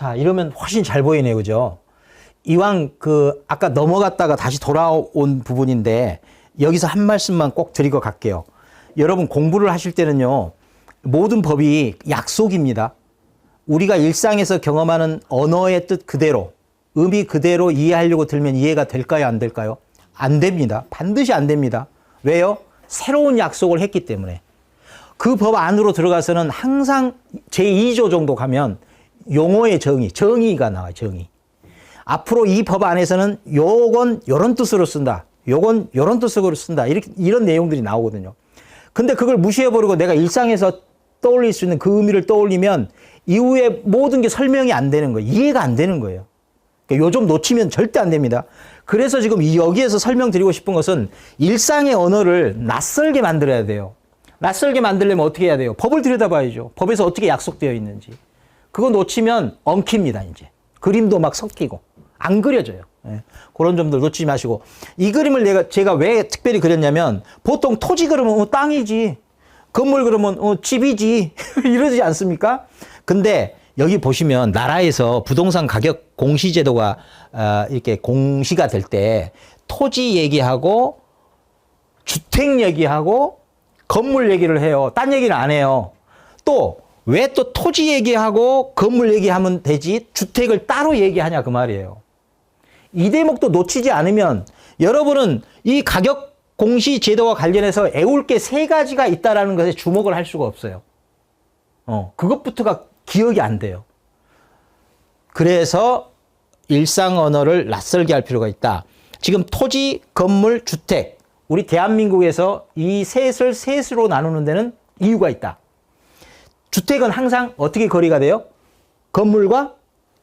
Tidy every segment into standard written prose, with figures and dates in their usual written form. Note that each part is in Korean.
자, 이러면 훨씬 잘 보이네요. 그죠? 이왕 아까 넘어갔다가 다시 돌아온 부분인데 여기서 한 말씀만 꼭 드리고 갈게요. 여러분 공부를 하실 때는요, 모든 법이 약속입니다. 우리가 일상에서 경험하는 언어의 뜻 그대로, 의미 그대로 이해하려고 들면 이해가 될까요? 안 될까요? 안 됩니다. 반드시 안 됩니다. 왜요? 새로운 약속을 했기 때문에. 그 법 안으로 들어가서는 항상 제2조 정도 가면 용어의 정의가 나와요. 정의. 앞으로 이 법 안에서는 요건 요런 뜻으로 쓴다. 요건 요런 뜻으로 쓴다. 이런 내용들이 나오거든요. 근데 그걸 무시해버리고 내가 일상에서 떠올릴 수 있는 그 의미를 떠올리면 이후에 모든 게 설명이 안 되는 거예요. 이해가 안 되는 거예요. 그러니까 요점 놓치면 절대 안 됩니다. 그래서 지금 여기에서 설명드리고 싶은 것은 일상의 언어를 낯설게 만들어야 돼요. 낯설게 만들려면 어떻게 해야 돼요? 법을 들여다봐야죠. 법에서 어떻게 약속되어 있는지. 그거 놓치면 엉킵니다, 이제. 그림도 막 섞이고. 안 그려져요. 예. 그런 점들 놓치지 마시고. 이 그림을 제가 왜 특별히 그렸냐면, 보통 토지 그러면 땅이지. 건물 그러면 집이지. 이러지 않습니까? 근데 여기 보시면 나라에서 부동산 가격 공시제도가 이렇게 공시가 될 때 토지 얘기하고 주택 얘기하고 건물 얘기를 해요. 딴 얘기는 안 해요. 또 왜 또 토지 얘기하고 건물 얘기하면 되지 주택을 따로 얘기하냐 그 말이에요. 이 대목도 놓치지 않으면 여러분은 이 가격 공시 제도와 관련해서 애울 게 세 가지가 있다라는 것에 주목을 할 수가 없어요. 그것부터가 기억이 안 돼요. 그래서 일상 언어를 낯설게 할 필요가 있다. 지금 토지, 건물, 주택. 우리 대한민국에서 이 셋으로 나누는 데는 이유가 있다. 주택은 항상 어떻게 거리가 돼요? 건물과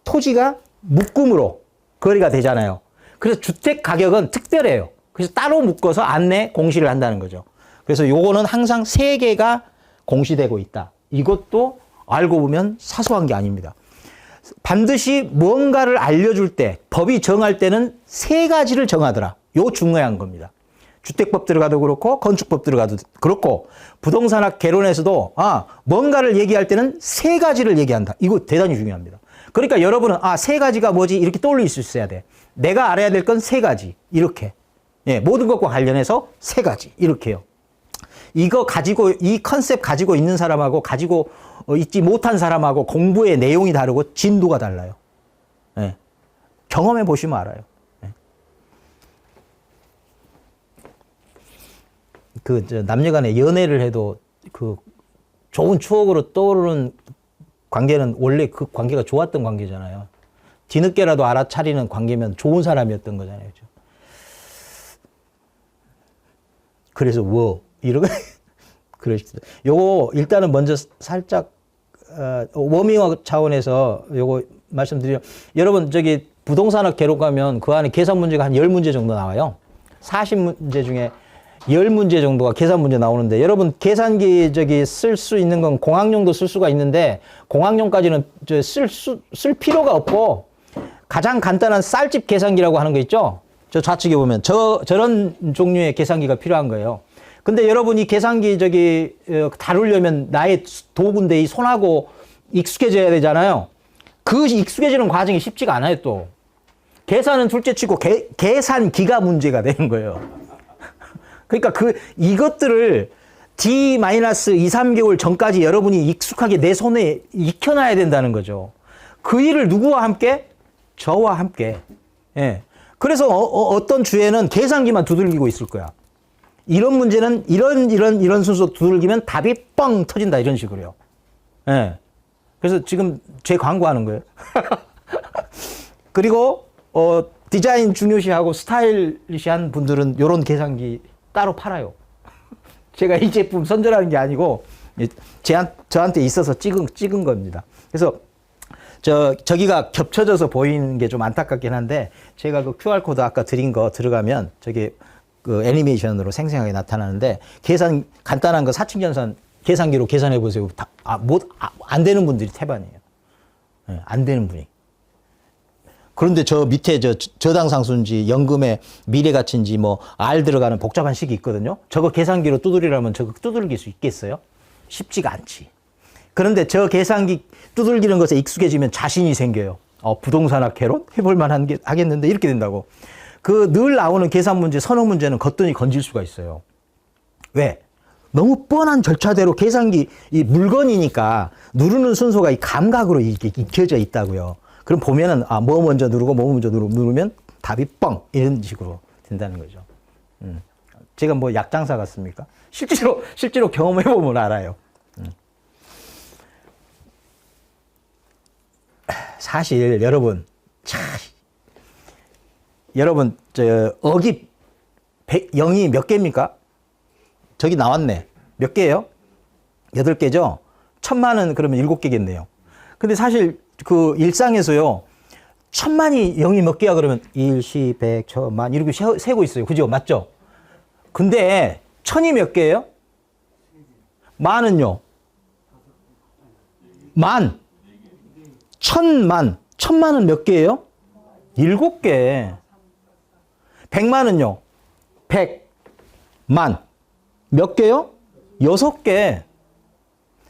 토지가 묶음으로 거리가 되잖아요. 그래서 주택 가격은 특별해요. 그래서 따로 묶어서 안내 공시를 한다는 거죠. 그래서 요거는 항상 세 개가 공시되고 있다. 이것도 알고 보면 사소한 게 아닙니다. 반드시 뭔가를 알려줄 때, 법이 정할 때는 세 가지를 정하더라. 요 중요한 겁니다. 주택법 들어가도 그렇고 건축법 들어가도 그렇고 부동산학 개론에서도 뭔가를 얘기할 때는 세 가지를 얘기한다. 이거 대단히 중요합니다. 그러니까 여러분은 세 가지가 뭐지? 이렇게 떠올릴 수 있어야 돼. 내가 알아야 될 건 세 가지. 이렇게. 예, 모든 것과 관련해서 세 가지. 이렇게요. 이거 가지고 이 컨셉 가지고 있는 사람하고 가지고 있지 못한 사람하고 공부의 내용이 다르고 진도가 달라요. 예. 경험해 보시면 알아요. 예. 남녀간에 연애를 해도 좋은 추억으로 떠오르는 관계는 원래 그 관계가 좋았던 관계잖아요. 뒤늦게라도 알아차리는 관계면 좋은 사람이었던 거잖아요. 그렇죠? 그래서 이러고 그러시죠. 요거 일단은 먼저 살짝 워밍업 차원에서 요거 말씀드리면 여러분 부동산학 개론 가면 그 안에 계산 문제가 한 10문제 정도 나와요. 40문제 중에 10문제 정도가 계산 문제 나오는데 여러분 계산기 쓸 수 있는 건 공학용도 쓸 수가 있는데 공학용까지는 쓸 필요가 없고 가장 간단한 쌀집 계산기라고 하는 거 있죠? 저 좌측에 보면 저런 종류의 계산기가 필요한 거예요. 근데 여러분이 계산기 다루려면 나의 도구인데 이 손하고 익숙해져야 되잖아요. 그 익숙해지는 과정이 쉽지가 않아요, 또. 계산은 둘째 치고 계산기가 문제가 되는 거예요. 그러니까 이것들을 D-2, 3개월 전까지 여러분이 익숙하게 내 손에 익혀놔야 된다는 거죠. 그 일을 누구와 함께? 저와 함께. 예. 그래서 어떤 주에는 계산기만 두들기고 있을 거야. 이런 문제는 이런 순서 두들기면 답이 뻥 터진다 이런 식으로요. 예. 그래서 지금 제 광고하는 거예요. 그리고 디자인 중요시하고 스타일리시한 분들은 이런 계산기 따로 팔아요. 제가 이 제품 선전하는 게 아니고 저한테 있어서 찍은 겁니다. 그래서 저기가 겹쳐져서 보이는 게 좀 안타깝긴 한데 제가 그 QR코드 아까 드린 거 들어가면 그 애니메이션으로 생생하게 나타나는데 간단한 거 사칙연산 계산기로 계산해 보세요. 안 되는 분들이 태반이에요. 네, 안 되는 분이. 그런데 저 밑에 저당상수인지 연금의 미래가치인지 R 들어가는 복잡한 식이 있거든요. 저거 계산기로 두드리라면 저거 두들길 수 있겠어요? 쉽지가 않지. 그런데 저 계산기 두들기는 것에 익숙해지면 자신이 생겨요. 부동산학 개론 해볼 만한 게 하겠는데 이렇게 된다고. 그 늘 나오는 계산 문제, 선호 문제는 걷더니 건질 수가 있어요. 왜? 너무 뻔한 절차대로 계산기 이 물건이니까 누르는 순서가 이 감각으로 이렇게 익혀져 있다고요. 그럼 보면은 뭐 먼저 누르고 뭐 먼저 누르면 답이 뻥 이런 식으로 된다는 거죠. 제가 뭐 약장사 같습니까? 실제로 경험해 보면 알아요. 사실 여러분 저 어기 0이 몇 개입니까? 저기 나왔네. 몇 개예요? 8개죠? 1000만은 그러면 7개겠네요. 근데 사실 그 일상에서요. 1000만이 0이 몇 개야 그러면 1, 10, 100, 1000만 이렇게 세고 있어요. 그죠? 맞죠? 근데 1000이 몇 개예요? 만은요? 만. 1000만. 1000만은 몇 개예요? 7개. 100만은요? 100만. 몇 개요? 6개.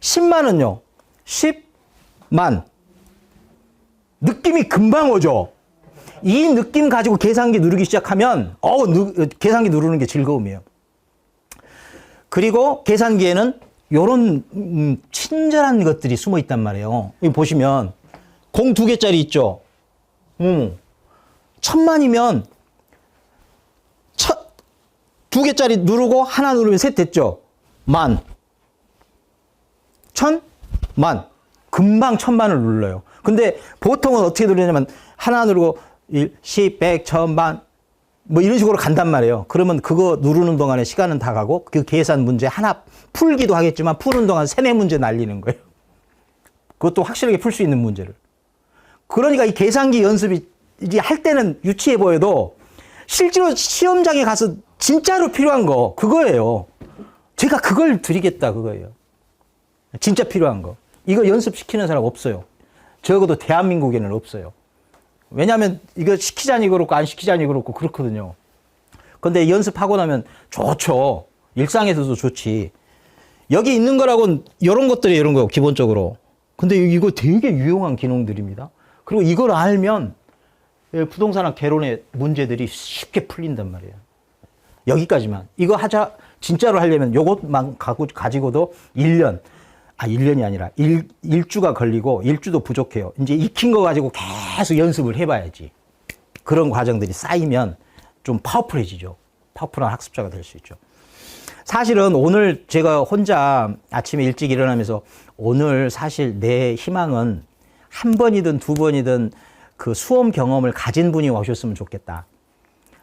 10만은요? 10만. 느낌이 금방 오죠? 이 느낌 가지고 계산기 누르기 시작하면 계산기 누르는 게 즐거움이에요. 그리고 계산기에는 요런 친절한 것들이 숨어 있단 말이에요. 여기 보시면 공 2개짜리 있죠? 1000만이면 2개짜리 누르고 하나 누르면 셋 됐죠? 만. 1000만. 금방 1000만을 눌러요. 근데 보통은 어떻게 누르냐면 하나 누르고 1, 10, 100, 1000만 뭐 이런 식으로 간단 말이에요. 그러면 그거 누르는 동안에 시간은 다 가고 그 계산 문제 하나 풀기도 하겠지만 푸는 동안 3, 4문제 날리는 거예요. 그것도 확실하게 풀 수 있는 문제를. 그러니까 이 계산기 연습이 이제 할 때는 유치해 보여도 실제로 시험장에 가서 진짜로 필요한 거 그거예요. 제가 그걸 드리겠다 그거예요. 진짜 필요한 거. 이거 연습시키는 사람 없어요. 적어도 대한민국에는 없어요. 왜냐하면 이거 시키자니 그렇고 안 시키자니 그렇고 그렇거든요. 근데 연습하고 나면 좋죠. 일상에서도 좋지. 여기 있는 거라고는 이런 것들이 이런 거예요. 기본적으로. 근데 이거 되게 유용한 기능들입니다. 그리고 이걸 알면 부동산학 개론의 문제들이 쉽게 풀린단 말이에요. 여기까지만. 이거 진짜로 하려면 요것만 가지고도 1년, 1년이 아니라 일주가 걸리고 일주도 부족해요. 이제 익힌 거 가지고 계속 연습을 해봐야지. 그런 과정들이 쌓이면 좀 파워풀해지죠. 파워풀한 학습자가 될 수 있죠. 사실은 오늘 제가 혼자 아침에 일찍 일어나면서 오늘 사실 내 희망은 한 번이든 두 번이든 그 수험 경험을 가진 분이 오셨으면 좋겠다.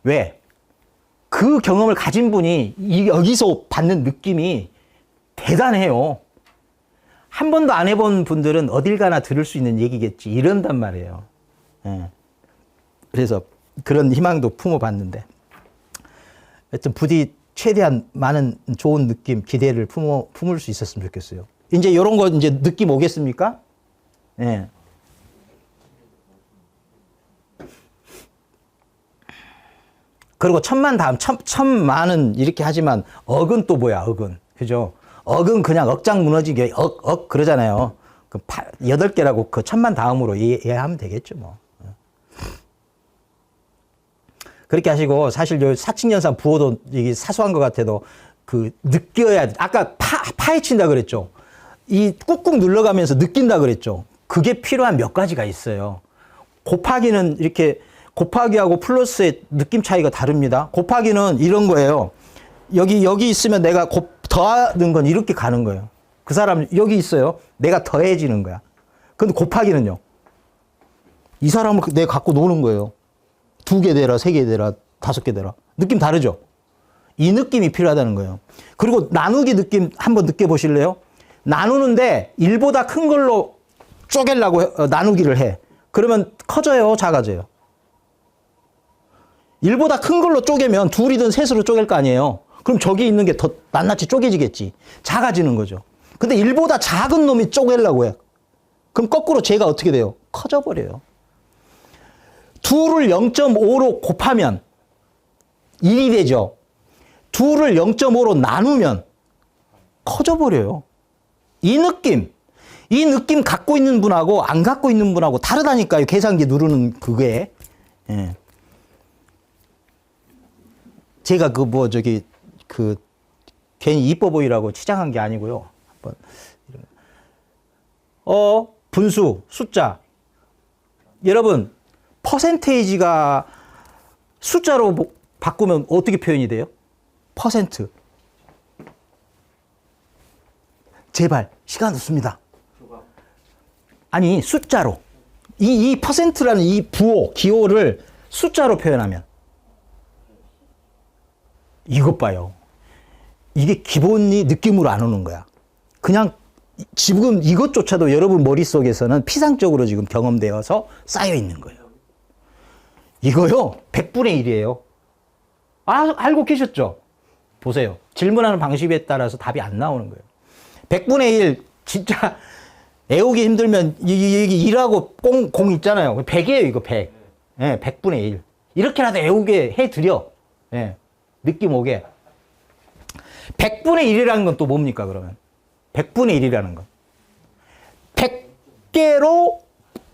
왜? 그 경험을 가진 분이 여기서 받는 느낌이 대단해요. 한 번도 안 해본 분들은 어딜 가나 들을 수 있는 얘기겠지. 이런단 말이에요. 예. 그래서 그런 희망도 품어봤는데. 하여튼 부디 최대한 많은 좋은 느낌, 기대를 품을 수 있었으면 좋겠어요. 이제 이런 거 이제 느낌 오겠습니까? 예. 그리고 1000만 다음, 1000만은 이렇게 하지만 억은 또 뭐야, 억은. 그죠? 억은 그냥 억장 무너지게 그러잖아요. 그 8개라고 그 1000만 다음으로 이해하면 되겠죠, 뭐. 그렇게 하시고, 사실 요 사칙연산 부호도 이게 사소한 것 같아도 그 느껴야, 아까 파헤친다 그랬죠. 이 꾹꾹 눌러가면서 느낀다 그랬죠. 그게 필요한 몇 가지가 있어요. 곱하기는 이렇게 곱하기하고 플러스의 느낌 차이가 다릅니다. 곱하기는 이런 거예요. 여기 있으면 내가 더하는 건 이렇게 가는 거예요. 그 사람 여기 있어요. 내가 더해지는 거야. 근데 곱하기는요. 이 사람을 내가 갖고 노는 거예요. 2개 되라, 3개 되라, 5개 되라. 느낌 다르죠? 이 느낌이 필요하다는 거예요. 그리고 나누기 느낌 한번 느껴보실래요? 나누는데 1보다 큰 걸로 쪼개려고 나누기를 해. 그러면 커져요? 작아져요? 1보다 큰 걸로 쪼개면 2이든 3으로 쪼갤 거 아니에요. 그럼 저기 있는 게 더 낱낱이 쪼개지겠지. 작아지는 거죠. 근데 1보다 작은 놈이 쪼개려고 해. 그럼 거꾸로 쟤가 어떻게 돼요? 커져버려요. 2를 0.5로 곱하면 1이 되죠. 2를 0.5로 나누면 커져버려요. 이 느낌. 이 느낌 갖고 있는 분하고 안 갖고 있는 분하고 다르다니까요. 계산기 누르는 그게. 예. 제가 괜히 이뻐 보이라고 치장한 게 아니고요. 분수, 숫자. 여러분, 퍼센테이지가 숫자로 바꾸면 어떻게 표현이 돼요? 퍼센트. 제발, 시간 없습니다. 아니, 숫자로. 이 퍼센트라는 이 부호, 기호를 숫자로 표현하면. 이것 봐요. 이게 기본이 느낌으로 안 오는 거야. 그냥 지금 이것조차도 여러분 머릿속에서는 피상적으로 지금 경험되어서 쌓여 있는 거예요. 이거요, 100분의 1이에요. 알고 계셨죠? 보세요. 질문하는 방식에 따라서 답이 안 나오는 거예요. 100분의 1, 진짜 애우기 힘들면, 여기 1하고 공 있잖아요. 100이에요, 이거 100. 예, 100분의 1. 이렇게라도 애우게 해드려. 예, 느낌 오게. 100분의 1이라는 건 또 뭡니까, 그러면? 100분의 1이라는 건. 100개로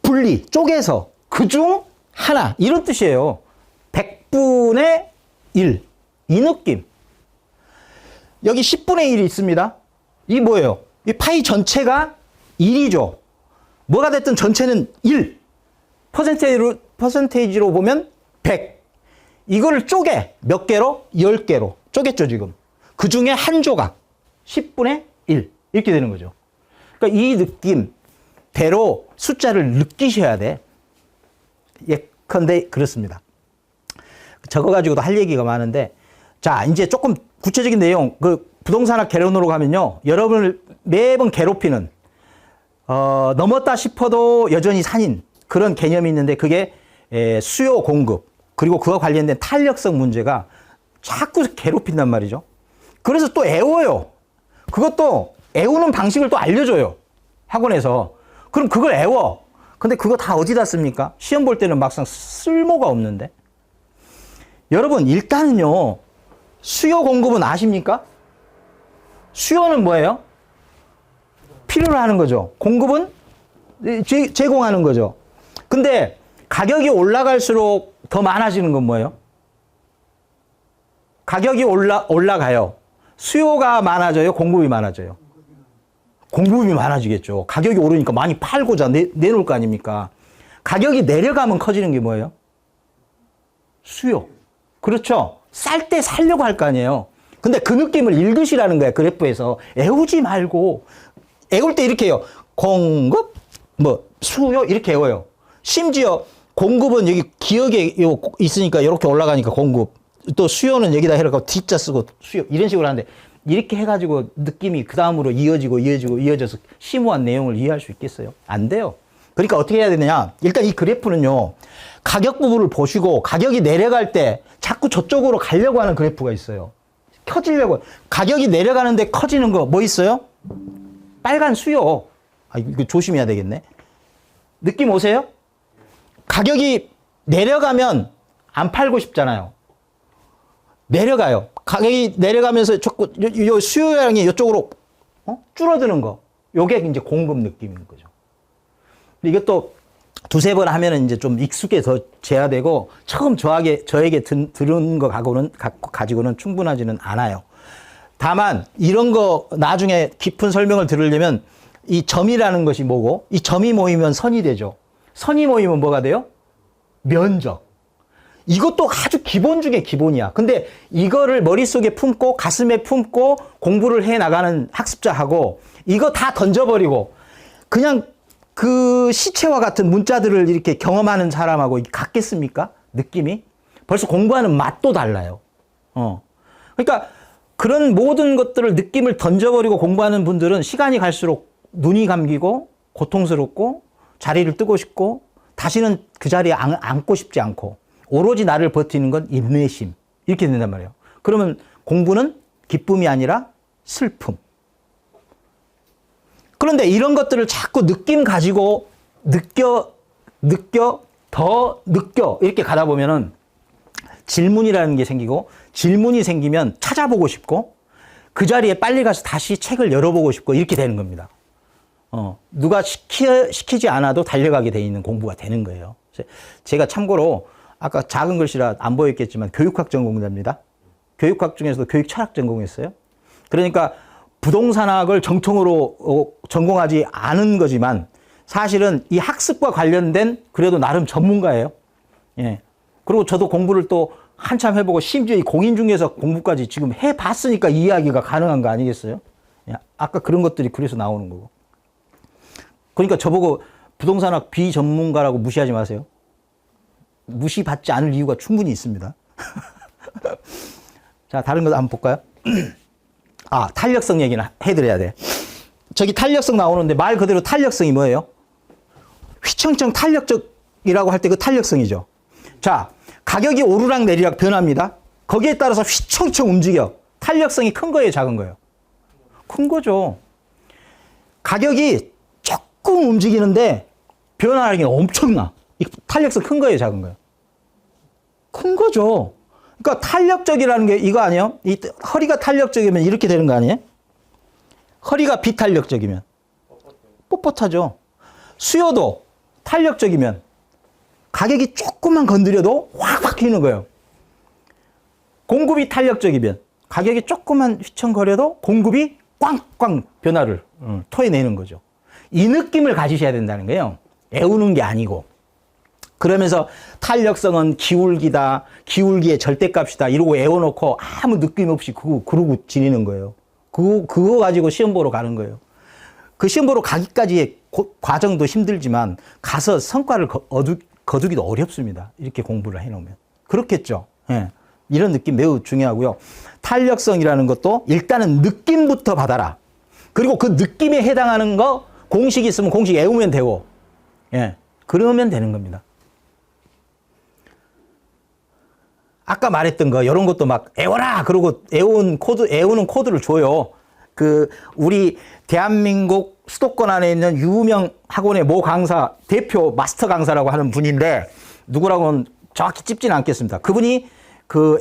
분리, 쪼개서, 그중 하나. 이런 뜻이에요. 100분의 1. 이 느낌. 여기 10분의 1이 있습니다. 이 뭐예요? 이 파이 전체가 1이죠. 뭐가 됐든 전체는 1. 퍼센테이지로 보면 100. 이거를 쪼개. 몇 개로? 10개로. 쪼갰죠, 지금. 그 중에 한 조각. 10분의 1. 이렇게 되는 거죠. 그러니까 이 느낌대로 숫자를 느끼셔야 돼. 예컨대 그렇습니다. 저거 가지고도 할 얘기가 많은데, 자, 이제 조금 구체적인 내용, 부동산학 개론으로 가면요, 여러분을 매번 괴롭히는, 넘었다 싶어도 여전히 산인, 그런 개념이 있는데, 그게 수요 공급, 그리고 그와 관련된 탄력성 문제가 자꾸 괴롭힌단 말이죠. 그래서 또 애워요. 그것도 애우는 방식을 또 알려줘요. 학원에서. 그럼 그걸 애워. 근데 그거 다 어디다 씁니까? 시험 볼 때는 막상 쓸모가 없는데. 여러분, 일단은요, 수요 공급은 아십니까? 수요는 뭐예요? 필요로 하는 거죠. 공급은 제공하는 거죠. 근데 가격이 올라갈수록 더 많아지는 건 뭐예요? 가격이 올라가요. 수요가 많아져요? 공급이 많아져요? 공급이 많아지겠죠. 가격이 오르니까 많이 팔고자 내놓을 거 아닙니까? 가격이 내려가면 커지는 게 뭐예요? 수요. 그렇죠. 쌀 때 살려고 할 거 아니에요. 근데 그 느낌을 읽으시라는 거야, 그래프에서. 애우지 말고. 애울 때 이렇게 해요. 공급, 수요, 이렇게 애워요. 심지어 공급은 여기 기억에 있으니까 이렇게 올라가니까 공급. 또 수요는 여기다 해놓고 D자 쓰고 수요. 이런 식으로 하는데, 이렇게 해가지고 느낌이 그 다음으로 이어져서 심오한 내용을 이해할 수 있겠어요? 안 돼요. 그러니까 어떻게 해야 되느냐. 일단 이 그래프는요, 가격 부분을 보시고 가격이 내려갈 때 자꾸 저쪽으로 가려고 하는 그래프가 있어요. 켜지려고. 가격이 내려가는데 커지는 거 뭐 있어요? 빨간 수요. 이거 조심해야 되겠네. 느낌 오세요? 가격이 내려가면 안 팔고 싶잖아요. 내려가요. 가격이 내려가면서 자꾸 요 수요량이 이쪽으로 줄어드는 거. 요게 이제 공급 느낌인 거죠. 이것도 두세 번 하면은 이제 좀 익숙해져야 되고, 처음 저에게 들은 거 가지고는 충분하지는 않아요. 다만, 이런 거 나중에 깊은 설명을 들으려면, 이 점이라는 것이 뭐고, 이 점이 모이면 선이 되죠. 선이 모이면 뭐가 돼요? 면적. 이것도 아주 기본 중에 기본이야. 근데 이거를 머릿속에 품고 가슴에 품고 공부를 해 나가는 학습자하고, 이거 다 던져버리고 그냥 그 시체와 같은 문자들을 이렇게 경험하는 사람하고 같겠습니까? 느낌이? 벌써 공부하는 맛도 달라요. 그러니까 그런 모든 것들을, 느낌을 던져버리고 공부하는 분들은 시간이 갈수록 눈이 감기고 고통스럽고 자리를 뜨고 싶고 다시는 그 자리에 앉고 싶지 않고, 오로지 나를 버티는 건 인내심. 이렇게 된단 말이에요. 그러면 공부는 기쁨이 아니라 슬픔. 그런데 이런 것들을 자꾸 느낌 가지고 더 느껴 이렇게 가다 보면은 질문이라는 게 생기고, 질문이 생기면 찾아보고 싶고, 그 자리에 빨리 가서 다시 책을 열어보고 싶고, 이렇게 되는 겁니다. 누가 시키지 않아도 달려가게 돼 있는 공부가 되는 거예요. 제가 참고로 아까 작은 글씨라 안 보였겠지만 교육학 전공자입니다. 교육학 중에서도 교육 철학 전공했어요. 그러니까 부동산학을 정통으로 전공하지 않은 거지만 사실은 이 학습과 관련된 그래도 나름 전문가예요. 예. 그리고 저도 공부를 또 한참 해보고 심지어 이 공인중개사 공부까지 지금 해봤으니까 이 이야기가 가능한 거 아니겠어요? 예. 아까 그런 것들이 그래서 나오는 거고. 그러니까 저보고 부동산학 비전문가라고 무시하지 마세요. 무시받지 않을 이유가 충분히 있습니다. 자, 다른 거 한번 볼까요? 탄력성 얘기는 해드려야 돼. 저기 탄력성 나오는데 말 그대로 탄력성이 뭐예요? 휘청청 탄력적이라고 할 때 그 탄력성이죠. 자, 가격이 오르락 내리락 변합니다. 거기에 따라서 휘청청 움직여. 탄력성이 큰 거예요, 작은 거예요? 큰 거죠. 가격이 조금 움직이는데 변화하는 게 엄청나. 이 탄력성 큰 거예요, 작은 거예요? 큰 거죠. 그러니까 탄력적이라는 게 이거 아니에요? 이 허리가 탄력적이면 이렇게 되는 거 아니에요? 허리가 비탄력적이면 뻣뻣하죠. 수요도 탄력적이면 가격이 조금만 건드려도 확 휘는 거예요. 공급이 탄력적이면 가격이 조금만 휘청거려도 공급이 꽝꽝 변화를 토해내는 거죠. 이 느낌을 가지셔야 된다는 거예요. 애우는 게 아니고. 그러면서 탄력성은 기울기다, 기울기의 절대값이다 이러고 애워놓고 아무 느낌 없이 그러고 지내는 거예요. 그거 가지고 시험 보러 가는 거예요. 그 시험 보러 가기까지의 과정도 힘들지만 가서 성과를 거두기도 어렵습니다. 이렇게 공부를 해놓으면. 그렇겠죠. 예. 이런 느낌 매우 중요하고요. 탄력성이라는 것도 일단은 느낌부터 받아라. 그리고 그 느낌에 해당하는 거 공식이 있으면 공식 애우면 되고, 예. 그러면 되는 겁니다. 아까 말했던 거, 이런 것도 막 애워라! 그러고 애우는 코드를 줘요. 우리 대한민국 수도권 안에 있는 유명 학원의 모 강사, 대표 마스터 강사라고 하는 분인데, 누구라고는 정확히 찝지는 않겠습니다. 그분이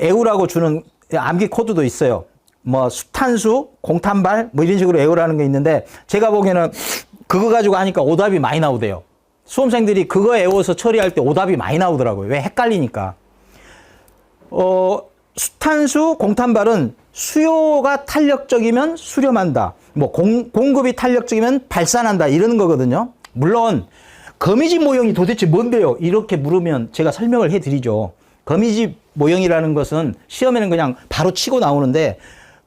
애우라고 주는 암기 코드도 있어요. 뭐, 수탄수, 공탄발, 뭐 이런 식으로 애우라는 게 있는데, 제가 보기에는 그거 가지고 하니까 오답이 많이 나오대요. 수험생들이 그거 애워서 처리할 때 오답이 많이 나오더라고요. 왜? 헷갈리니까. 수탄수, 공탄발은 수요가 탄력적이면 수렴한다. 뭐 공급이 탄력적이면 발산한다. 이러는 거거든요. 물론 거미집 모형이 도대체 뭔데요? 이렇게 물으면 제가 설명을 해드리죠. 거미집 모형이라는 것은 시험에는 그냥 바로 치고 나오는데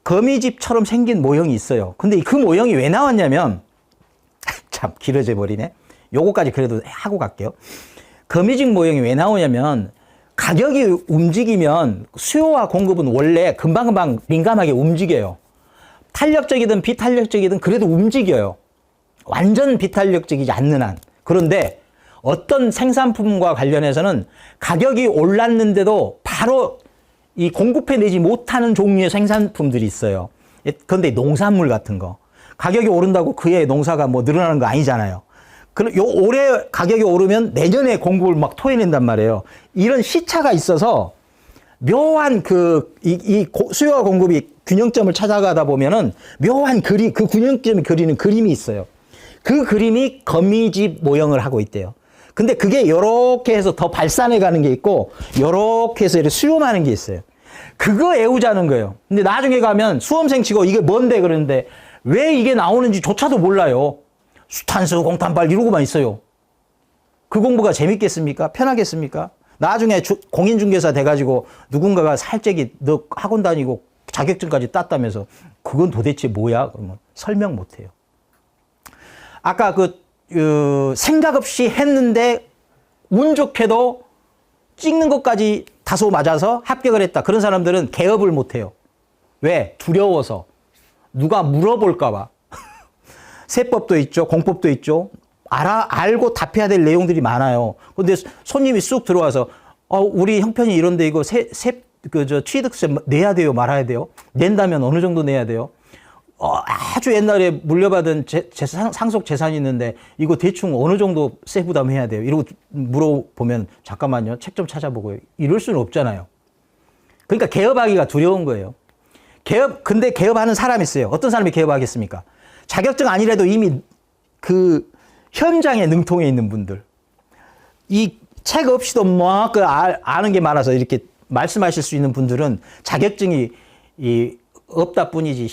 거미집처럼 생긴 모형이 있어요. 근데 그 모형이 왜 나왔냐면 참 길어져 버리네. 요거까지 그래도 하고 갈게요. 거미집 모형이 왜 나오냐면 가격이 움직이면 수요와 공급은 원래 금방금방 민감하게 움직여요. 탄력적이든 비탄력적이든 그래도 움직여요. 완전 비탄력적이지 않는 한. 그런데 어떤 생산품과 관련해서는 가격이 올랐는데도 바로 이 공급해내지 못하는 종류의 생산품들이 있어요. 그런데 농산물 같은 거. 가격이 오른다고 그의 농사가 뭐 늘어나는 거 아니잖아요. 올해 가격이 오르면 내년에 공급을 막 토해낸단 말이에요. 이런 시차가 있어서 묘한 수요와 공급이 균형점을 찾아가다 보면은 묘한 그 균형점이 그리는 그림이 있어요. 그 그림이 거미집 모형을 하고 있대요. 근데 그게 요렇게 해서 더 발산해 가는 게 있고, 요렇게 해서 이렇게 수렴하는 게 있어요. 그거 애우자는 거예요. 근데 나중에 가면 수험생 치고 이게 뭔데 그러는데 왜 이게 나오는지 조차도 몰라요. 수탄수, 공탄발 이러고만 있어요. 그 공부가 재밌겠습니까? 편하겠습니까? 나중에 공인중개사 돼가지고 누군가가 살짝이 너 학원 다니고 자격증까지 땄다면서 그건 도대체 뭐야? 그러면 설명 못해요. 아까 생각 없이 했는데 운 좋게도 찍는 것까지 다소 맞아서 합격을 했다. 그런 사람들은 개업을 못해요. 왜? 두려워서. 누가 물어볼까 봐. 세법도 있죠. 공법도 있죠. 알고 답해야 될 내용들이 많아요. 근데 손님이 쑥 들어와서 우리 형편이 이런데 이거 취득세 내야 돼요? 말아야 돼요? 낸다면 어느 정도 내야 돼요? 아주 옛날에 물려받은 상속 재산이 있는데 이거 대충 어느 정도 세 부담해야 돼요? 이러고 물어보면 잠깐만요. 책 좀 찾아보고요. 이럴 수는 없잖아요. 그러니까 개업하기가 두려운 거예요. 근데 개업하는 사람이 있어요. 어떤 사람이 개업하겠습니까? 자격증 아니라도 이미 그 현장에 능통해 있는 분들, 이 책 없이도 뭐 아는 게 많아서 이렇게 말씀하실 수 있는 분들은 자격증이 없다 뿐이지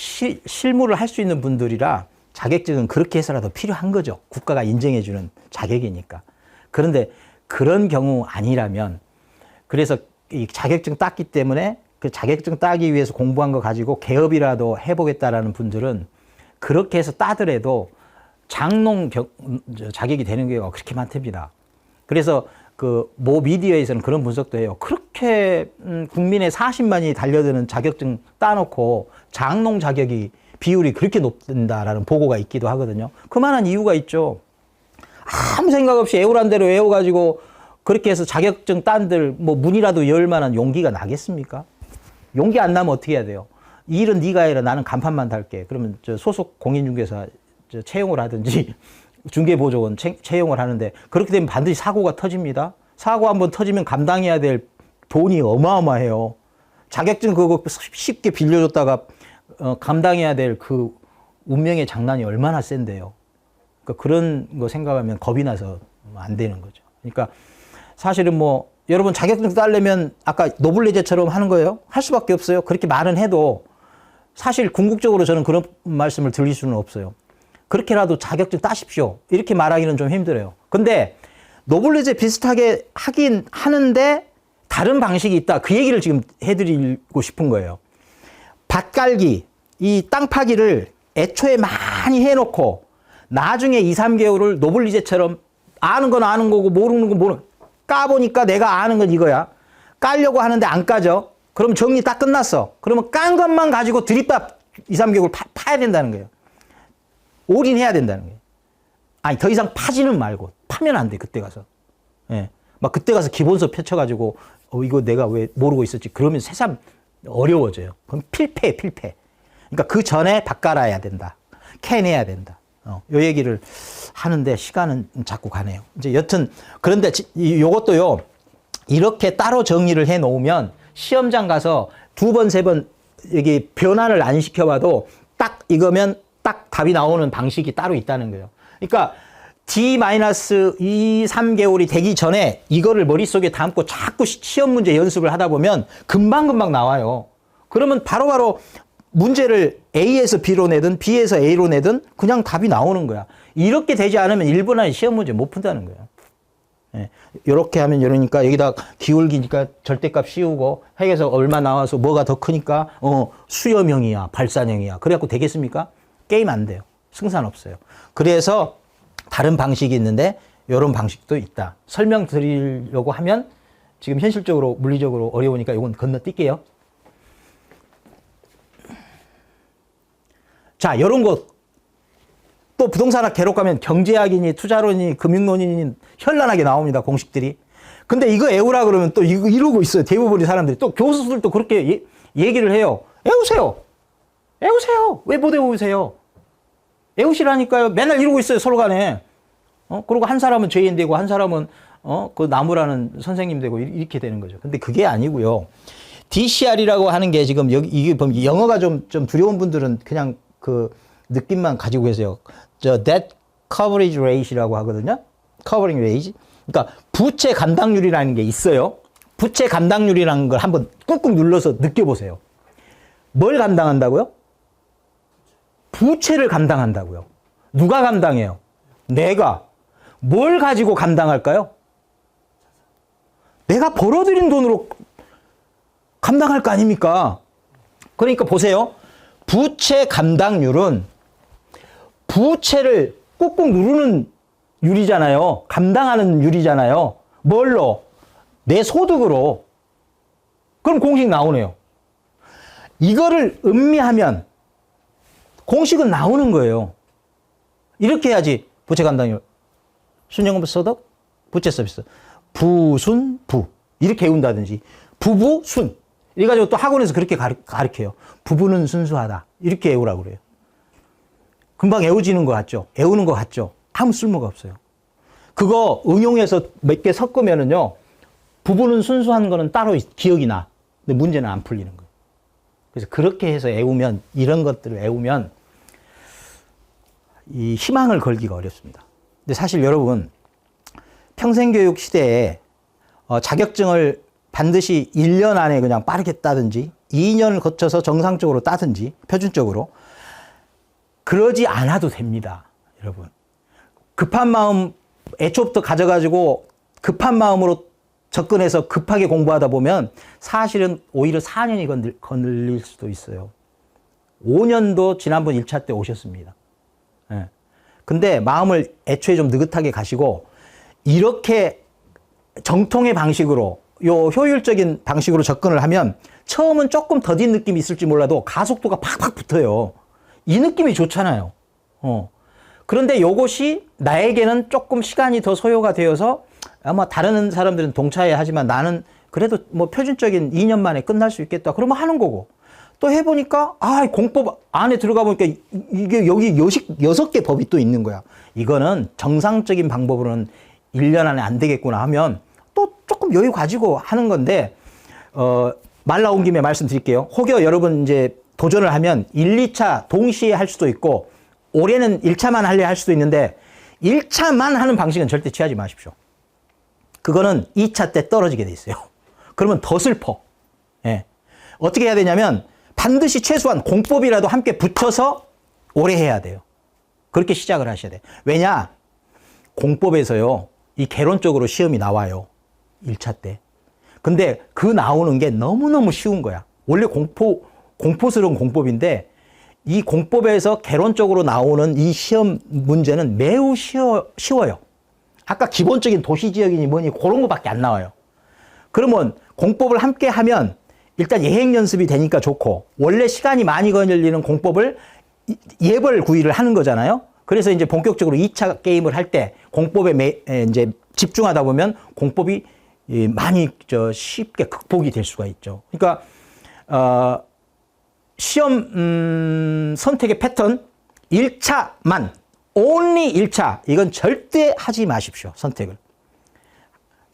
실무를 할 수 있는 분들이라 자격증은 그렇게 해서라도 필요한 거죠. 국가가 인정해 주는 자격이니까. 그런데 그런 경우 아니라면, 그래서 이 자격증 땄기 때문에 그 자격증 따기 위해서 공부한 거 가지고 개업이라도 해보겠다라는 분들은 그렇게 해서 따더라도 장농 자격이 되는 경우가 그렇게 많답니다. 그래서 그 모 미디어에서는 그런 분석도 해요. 그렇게 국민의 40만이 달려드는 자격증 따놓고 장농 자격이 비율이 그렇게 높다라는 보고가 있기도 하거든요. 그만한 이유가 있죠. 아무 생각 없이 애우란 대로 외워가지고 그렇게 해서 자격증 딴들 뭐 문이라도 열 만한 용기가 나겠습니까? 용기 안 나면 어떻게 해야 돼요? 이 일은 네가 해라. 나는 간판만 달게. 그러면 저 소속 공인중개사 채용을 하든지 중개보조원 채용을 하는데, 그렇게 되면 반드시 사고가 터집니다. 사고 한번 터지면 감당해야 될 돈이 어마어마해요. 자격증 그거 쉽게 빌려줬다가 감당해야 될 그 운명의 장난이 얼마나 센데요. 그러니까 그런 거 생각하면 겁이 나서 안 되는 거죠. 그러니까 사실은 뭐 여러분 자격증 따려면 아까 노블레제처럼 하는 거예요? 할 수밖에 없어요. 그렇게 말은 해도 사실 궁극적으로 저는 그런 말씀을 드릴 수는 없어요. 그렇게라도 자격증 따십시오. 이렇게 말하기는 좀 힘들어요. 근데 노블레제 비슷하게 하긴 하는데 다른 방식이 있다. 그 얘기를 지금 해드리고 싶은 거예요. 밭 깔기, 이 땅 파기를 애초에 많이 해놓고 나중에 2, 3개월을 노블리제처럼 아는 건 아는 거고 모르는 건 모르는, 까보니까 내가 아는 건 이거야. 깔려고 하는데 안 까져. 그럼 정리 딱 끝났어. 그러면 깐 것만 가지고 드립밥 2, 3개월 파야 된다는 거예요. 올인해야 된다는 거예요. 아니, 더 이상 파지는 말고. 파면 안 돼, 그때 가서. 예. 막 그때 가서 기본서 펼쳐가지고, 이거 내가 왜 모르고 있었지. 그러면 새삼 어려워져요. 그럼 필패. 그러니까 그 전에 밥 깔아야 된다. 캐내야 된다. 요 얘기를 하는데 시간은 자꾸 가네요. 이제 여튼, 그런데 요것도요, 이렇게 따로 정리를 해 놓으면 시험장 가서 2번, 3번 여기 변환을 안 시켜봐도 딱 이거면 딱 답이 나오는 방식이 따로 있다는 거예요. 그러니까 D-2, 3개월이 되기 전에 이거를 머릿속에 담고 자꾸 시험 문제 연습을 하다 보면 금방금방 나와요. 그러면 바로바로 문제를 A에서 B로 내든 B에서 A로 내든 그냥 답이 나오는 거야. 이렇게 되지 않으면 1분 안에 시험 문제 못 푼다는 거예요. 예. 이렇게 하면 이러니까 여기다 기울기니까 절대값 씌우고 핵에서 얼마 나와서 뭐가 더 크니까 수렴형이야 발산형이야. 그래갖고 되겠습니까? 게임 안 돼요. 승산 없어요. 그래서 다른 방식이 있는데 이런 방식도 있다. 설명드리려고 하면 지금 현실적으로 물리적으로 어려우니까 이건 건너뛸게요. 자, 이런 거 또 부동산학 개록 가면 경제학이니 투자론이니 금융론이니 현란하게 나옵니다. 공식들이. 근데 이거 애우라 그러면 또 이러고 있어요. 대부분의 사람들이. 또 교수들도 그렇게 얘기를 해요. 애우세요. 왜 못 애우세요? 애우시라니까요. 맨날 이러고 있어요. 서로 간에. 그리고 한 사람은 죄인 되고 한 사람은 그 나무라는 선생님 되고 이렇게 되는 거죠. 근데 그게 아니고요. DCR이라고 하는 게 지금 이게 영어가 좀 두려운 분들은 그냥 그 느낌만 가지고 계세요. Debt Coverage Rate이라고 하거든요. Covering Rate. 그러니까 부채 감당률이라는 게 있어요. 부채 감당률이라는 걸 한번 꾹꾹 눌러서 느껴보세요. 뭘 감당한다고요? 부채를 감당한다고요. 누가 감당해요? 내가. 뭘 가지고 감당할까요? 내가 벌어들인 돈으로 감당할 거 아닙니까? 그러니까 보세요. 부채 감당률은 부채를 꾹꾹 누르는 율이잖아요. 감당하는 율이잖아요. 뭘로? 내 소득으로. 그럼 공식 나오네요. 이거를 음미하면 공식은 나오는 거예요. 이렇게 해야지. 부채 감당률. 순연금 소득, 부채 서비스. 부순, 부. 이렇게 외운다든지. 부부, 순. 이래가지고 또 학원에서 그렇게 가르쳐요. 부부는 순수하다. 이렇게 외우라고 그래요. 금방 외워지는 것 같죠? 외우는 것 같죠? 아무 쓸모가 없어요. 그거 응용해서 몇 개 섞으면은요, 부부는 순수한 거는 따로 기억이 나. 근데 문제는 안 풀리는 거예요. 그래서 그렇게 해서 외우면, 이런 것들을 외우면, 이 희망을 걸기가 어렵습니다. 근데 사실 여러분, 평생교육 시대에 자격증을 반드시 1년 안에 그냥 빠르게 따든지 2년을 거쳐서 정상적으로 따든지 표준적으로 그러지 않아도 됩니다. 여러분. 급한 마음 애초부터 가져가지고 급한 마음으로 접근해서 급하게 공부하다 보면 사실은 오히려 4년이 거슬릴 수도 있어요. 5년도 지난번 1차 때 오셨습니다. 예. 근데 마음을 애초에 좀 느긋하게 가시고 이렇게 정통의 방식으로 요 효율적인 방식으로 접근을 하면 처음은 조금 더딘 느낌이 있을지 몰라도 가속도가 팍팍 붙어요. 이 느낌이 좋잖아요. 그런데 요것이 나에게는 조금 시간이 더 소요가 되어서 아마 다른 사람들은 동차해야 하지만 나는 그래도 뭐 표준적인 2년 만에 끝날 수 있겠다. 그러면 하는 거고. 또 해보니까, 공법 안에 들어가 보니까 이게 여기 6개 법이 또 있는 거야. 이거는 정상적인 방법으로는 1년 안에 안 되겠구나 하면 또 조금 여유 가지고 하는 건데, 말 나온 김에 말씀드릴게요. 혹여 여러분 이제 도전을 하면 1, 2차 동시에 할 수도 있고, 올해는 1차만 하려 할 수도 있는데, 1차만 하는 방식은 절대 취하지 마십시오. 그거는 2차 때 떨어지게 돼 있어요. 그러면 더 슬퍼. 예. 어떻게 해야 되냐면, 반드시 최소한 공법이라도 함께 붙여서 오래 해야 돼요. 그렇게 시작을 하셔야 돼요. 왜냐? 공법에서요, 이 개론적으로 시험이 나와요. 1차 때. 근데 그 나오는 게 너무너무 쉬운 거야. 원래 공포스러운 공법인데, 이 공법에서 개론적으로 나오는 이 시험 문제는 매우 쉬워요. 아까 기본적인 도시지역이니 뭐니 그런 거밖에 안 나와요. 그러면 공법을 함께 하면 일단 예행 연습이 되니까 좋고, 원래 시간이 많이 걸리는 공법을 예벌 구의를 하는 거잖아요. 그래서 이제 본격적으로 2차 게임을 할 때 공법에 이제 집중하다 보면 공법이 많이 쉽게 극복이 될 수가 있죠. 그러니까 시험 선택의 패턴 1차만, only 1차, 이건 절대 하지 마십시오. 선택을.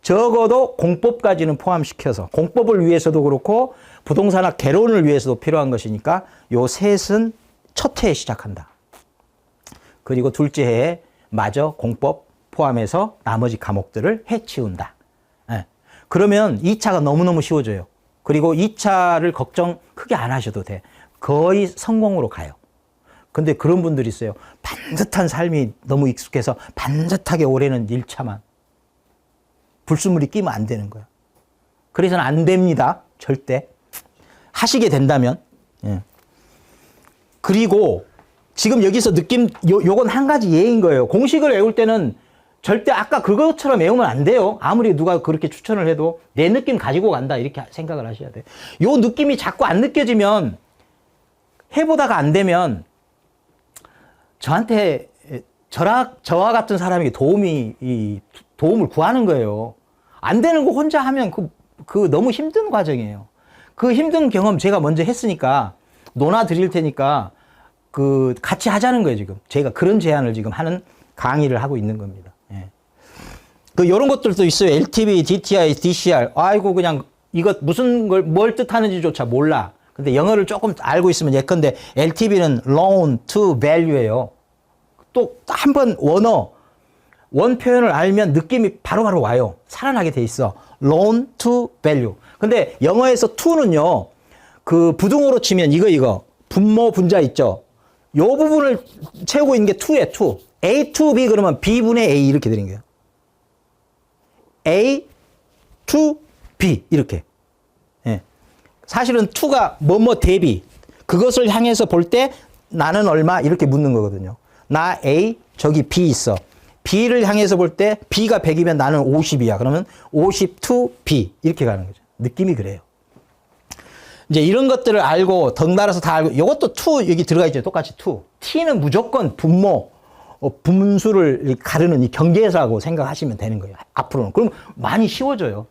적어도 공법까지는 포함시켜서, 공법을 위해서도 그렇고 부동산학 개론을 위해서도 필요한 것이니까 요 셋은 첫 해에 시작한다. 그리고 둘째 해에 마저 공법 포함해서 나머지 과목들을 해치운다. 예. 그러면 2차가 너무너무 쉬워져요. 그리고 2차를 걱정 크게 안 하셔도 돼. 거의 성공으로 가요. 근데 그런 분들이 있어요. 반듯한 삶이 너무 익숙해서 반듯하게 올해는 1차만. 불순물이 끼면 안 되는 거야. 그래서는 안 됩니다. 절대. 하시게 된다면. 예. 그리고 지금 여기서 요건 한 가지 예인 거예요. 공식을 외울 때는 절대 아까 그것처럼 외우면 안 돼요. 아무리 누가 그렇게 추천을 해도 내 느낌 가지고 간다. 이렇게 생각을 하셔야 돼요. 요 느낌이 자꾸 안 느껴지면, 해보다가 안 되면 저한테 저와 같은 사람에게 도움을 구하는 거예요. 안 되는 거 혼자 하면 그 너무 힘든 과정이에요. 그 힘든 경험 제가 먼저 했으니까 논하 드릴 테니까 같이 하자는 거예요, 지금. 제가 그런 제안을 지금 하는 강의를 하고 있는 겁니다. 예. 요런 것들도 있어요. LTV, DTI, DCR. 아이고, 그냥 이거 뭘 뜻하는지조차 몰라. 근데 영어를 조금 알고 있으면 예컨대 LTV는 loan to value예요. 또 한 번 원 표현을 알면 느낌이 바로바로 와요. 살아나게 돼 있어. loan to value. 근데 영어에서 to는요, 그 부등호로 치면 이거 분모 분자 있죠. 요 부분을 채우고 있는 게 to에 to. A to B 그러면 B분의 A 이렇게 되는 거예요. A to B 이렇게. 예. 사실은 to가 뭐뭐 대비. 그것을 향해서 볼 때 나는 얼마 이렇게 묻는 거거든요. 나 A, 저기 B 있어. B를 향해서 볼 때 B가 100이면 나는 50이야. 그러면 50 to B 이렇게 가는 거죠. 느낌이 그래요. 이제 이런 것들을 알고 덩달아서 다 알고, 이것도 to 여기 들어가 있죠. 똑같이 to. T는 무조건 분모, 분수를 가르는 이 경계사라고 생각하시면 되는 거예요. 앞으로는. 그럼 많이 쉬워져요.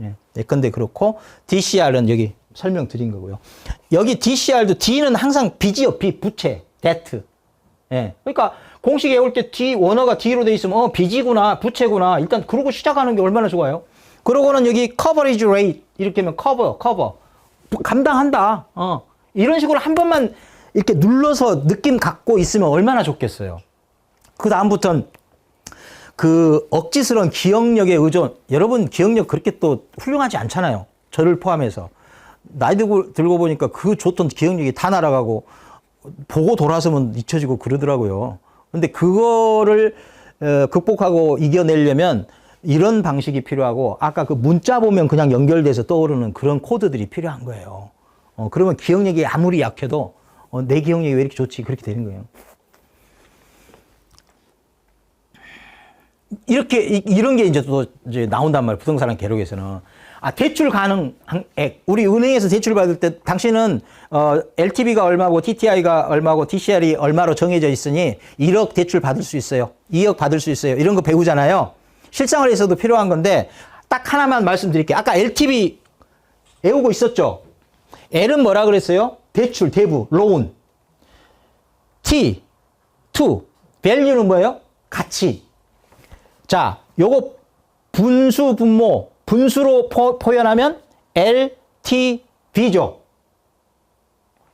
예. 예컨대 그렇고, DCR은 여기 설명드린 거고요. 여기 DCR도 D는 항상 B지요. B, 부채, debt. 예. 그러니까 공식 외울 때 D, 원어가 D로 돼 있으면, B지구나, 부채구나. 일단 그러고 시작하는 게 얼마나 좋아요. 그러고는 여기 coverage rate 이렇게 하면 cover. 감당한다. 이런 식으로 한 번만 이렇게 눌러서 느낌 갖고 있으면 얼마나 좋겠어요. 그 다음부터는 그 억지스러운 기억력에 의존. 여러분 기억력 그렇게 또 훌륭하지 않잖아요. 저를 포함해서. 나이 들고 보니까 그 좋던 기억력이 다 날아가고 보고 돌아서면 잊혀지고 그러더라고요. 근데 그거를 극복하고 이겨내려면 이런 방식이 필요하고 아까 그 문자 보면 그냥 연결돼서 떠오르는 그런 코드들이 필요한 거예요. 그러면 기억력이 아무리 약해도 내 기억력이 왜 이렇게 좋지? 그렇게 되는 거예요. 이런 게 이제 또 이제 나온단 말이에요. 부동산 계록에서는. 대출 가능액. 우리 은행에서 대출 받을 때 당신은 LTV가 얼마고 TTI가 얼마고 TCR이 얼마로 정해져 있으니 1억 대출 받을 수 있어요. 2억 받을 수 있어요. 이런 거 배우잖아요. 실생활에서도 필요한 건데 딱 하나만 말씀드릴게요. 아까 LTV 외우고 있었죠? L은 뭐라 그랬어요? 대출, 대부, 로운. T, to, value는 뭐예요? 가치. 자, 요거 분수, 분모, 분수로 표현하면 LTV죠.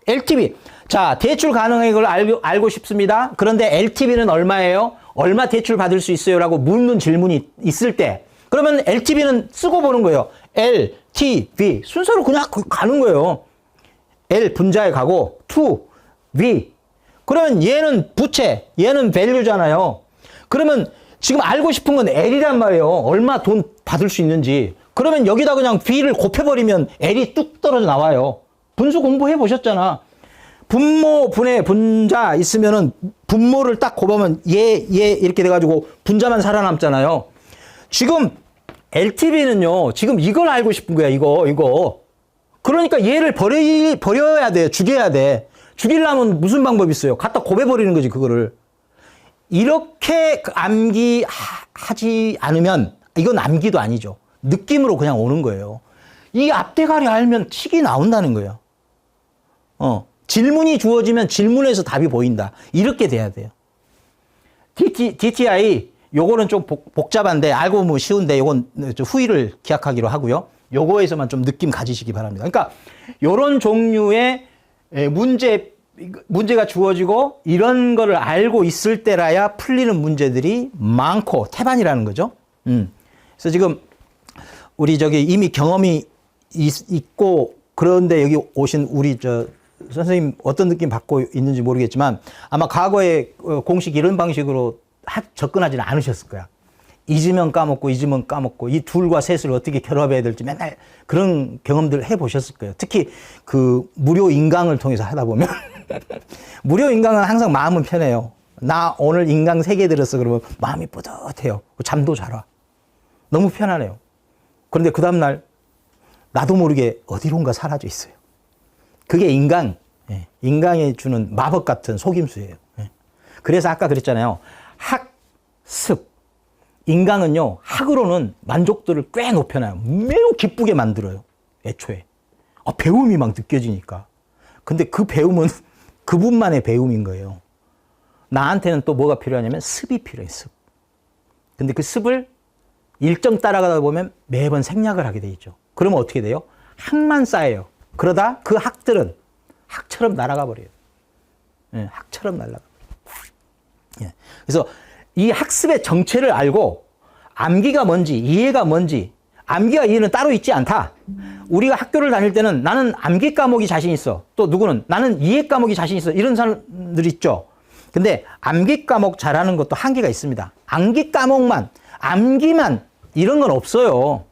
LTV. 자, 대출 가능액을 알고 싶습니다. 그런데 LTV는 얼마예요? 얼마 대출 받을 수 있어요? 라고 묻는 질문이 있을 때 그러면 LTV는 쓰고 보는 거예요. LTV. 순서로 그냥 가는 거예요. L 분자에 가고 to, V. 그러면 얘는 부채, 얘는 value잖아요. 그러면 지금 알고 싶은 건 L이란 말이에요. 얼마 돈 받을 수 있는지. 그러면 여기다 그냥 V를 곱해버리면 L이 뚝 떨어져 나와요. 분수 공부해 보셨잖아. 분모, 분해, 분자 있으면은 분모를 딱 곱하면 얘 이렇게 돼가지고 분자만 살아남잖아요. 지금 LTV는요, 지금 이걸 알고 싶은 거야, 이거. 그러니까 얘를 버려야 돼. 죽여야 돼. 죽이려면 무슨 방법이 있어요? 갖다 곱해버리는 거지, 그거를. 이렇게 암기하지 않으면 이건 암기도 아니죠. 느낌으로 그냥 오는 거예요. 이 앞대가리 알면 틱이 나온다는 거예요. 질문이 주어지면 질문에서 답이 보인다. 이렇게 돼야 돼요. DTI 요거는 좀 복잡한데 알고 보면 쉬운데 요건 후위를 기약하기로 하고요. 요거에서만 좀 느낌 가지시기 바랍니다. 그러니까 요런 종류의 문제가 주어지고 이런 거를 알고 있을 때라야 풀리는 문제들이 많고 태반이라는 거죠. 그래서 지금 우리 이미 경험이 있고 그런데 여기 오신 우리 선생님 어떤 느낌 받고 있는지 모르겠지만 아마 과거에 공식 이런 방식으로 접근하지는 않으셨을 거야. 잊으면 까먹고 이 둘과 셋을 어떻게 결합해야 될지 맨날 그런 경험들 해보셨을 거예요. 특히 그 무료 인강을 통해서 하다 보면 무료 인강은 항상 마음은 편해요. 나 오늘 인강 3개 들었어 그러면 마음이 뿌듯해요. 잠도 잘 와. 너무 편하네요. 그런데 그 다음날 나도 모르게 어디론가 사라져 있어요. 그게 인강이 주는 마법 같은 속임수예요. 그래서 아까 그랬잖아요. 학습. 인강은요, 학으로는 만족도를 꽤 높여놔요. 매우 기쁘게 만들어요. 애초에. 배움이 막 느껴지니까. 근데 그 배움은 그분만의 배움인 거예요. 나한테는 또 뭐가 필요하냐면 습이 필요해, 습. 근데 그 습을 일정 따라가다 보면 매번 생략을 하게 돼 있죠. 그러면 어떻게 돼요? 학만 쌓여요. 그러다 그 학들은 학처럼 날아가 버려요. 학처럼 날아가 버려요. 그래서 이 학습의 정체를 알고 암기가 뭔지 이해가 뭔지 암기와 이해는 따로 있지 않다. 우리가 학교를 다닐 때는 나는 암기 과목이 자신 있어. 또 누구는 나는 이해 과목이 자신 있어. 이런 사람들 있죠. 근데 암기 과목 잘하는 것도 한계가 있습니다. 암기 과목만 암기만 이런 건 없어요.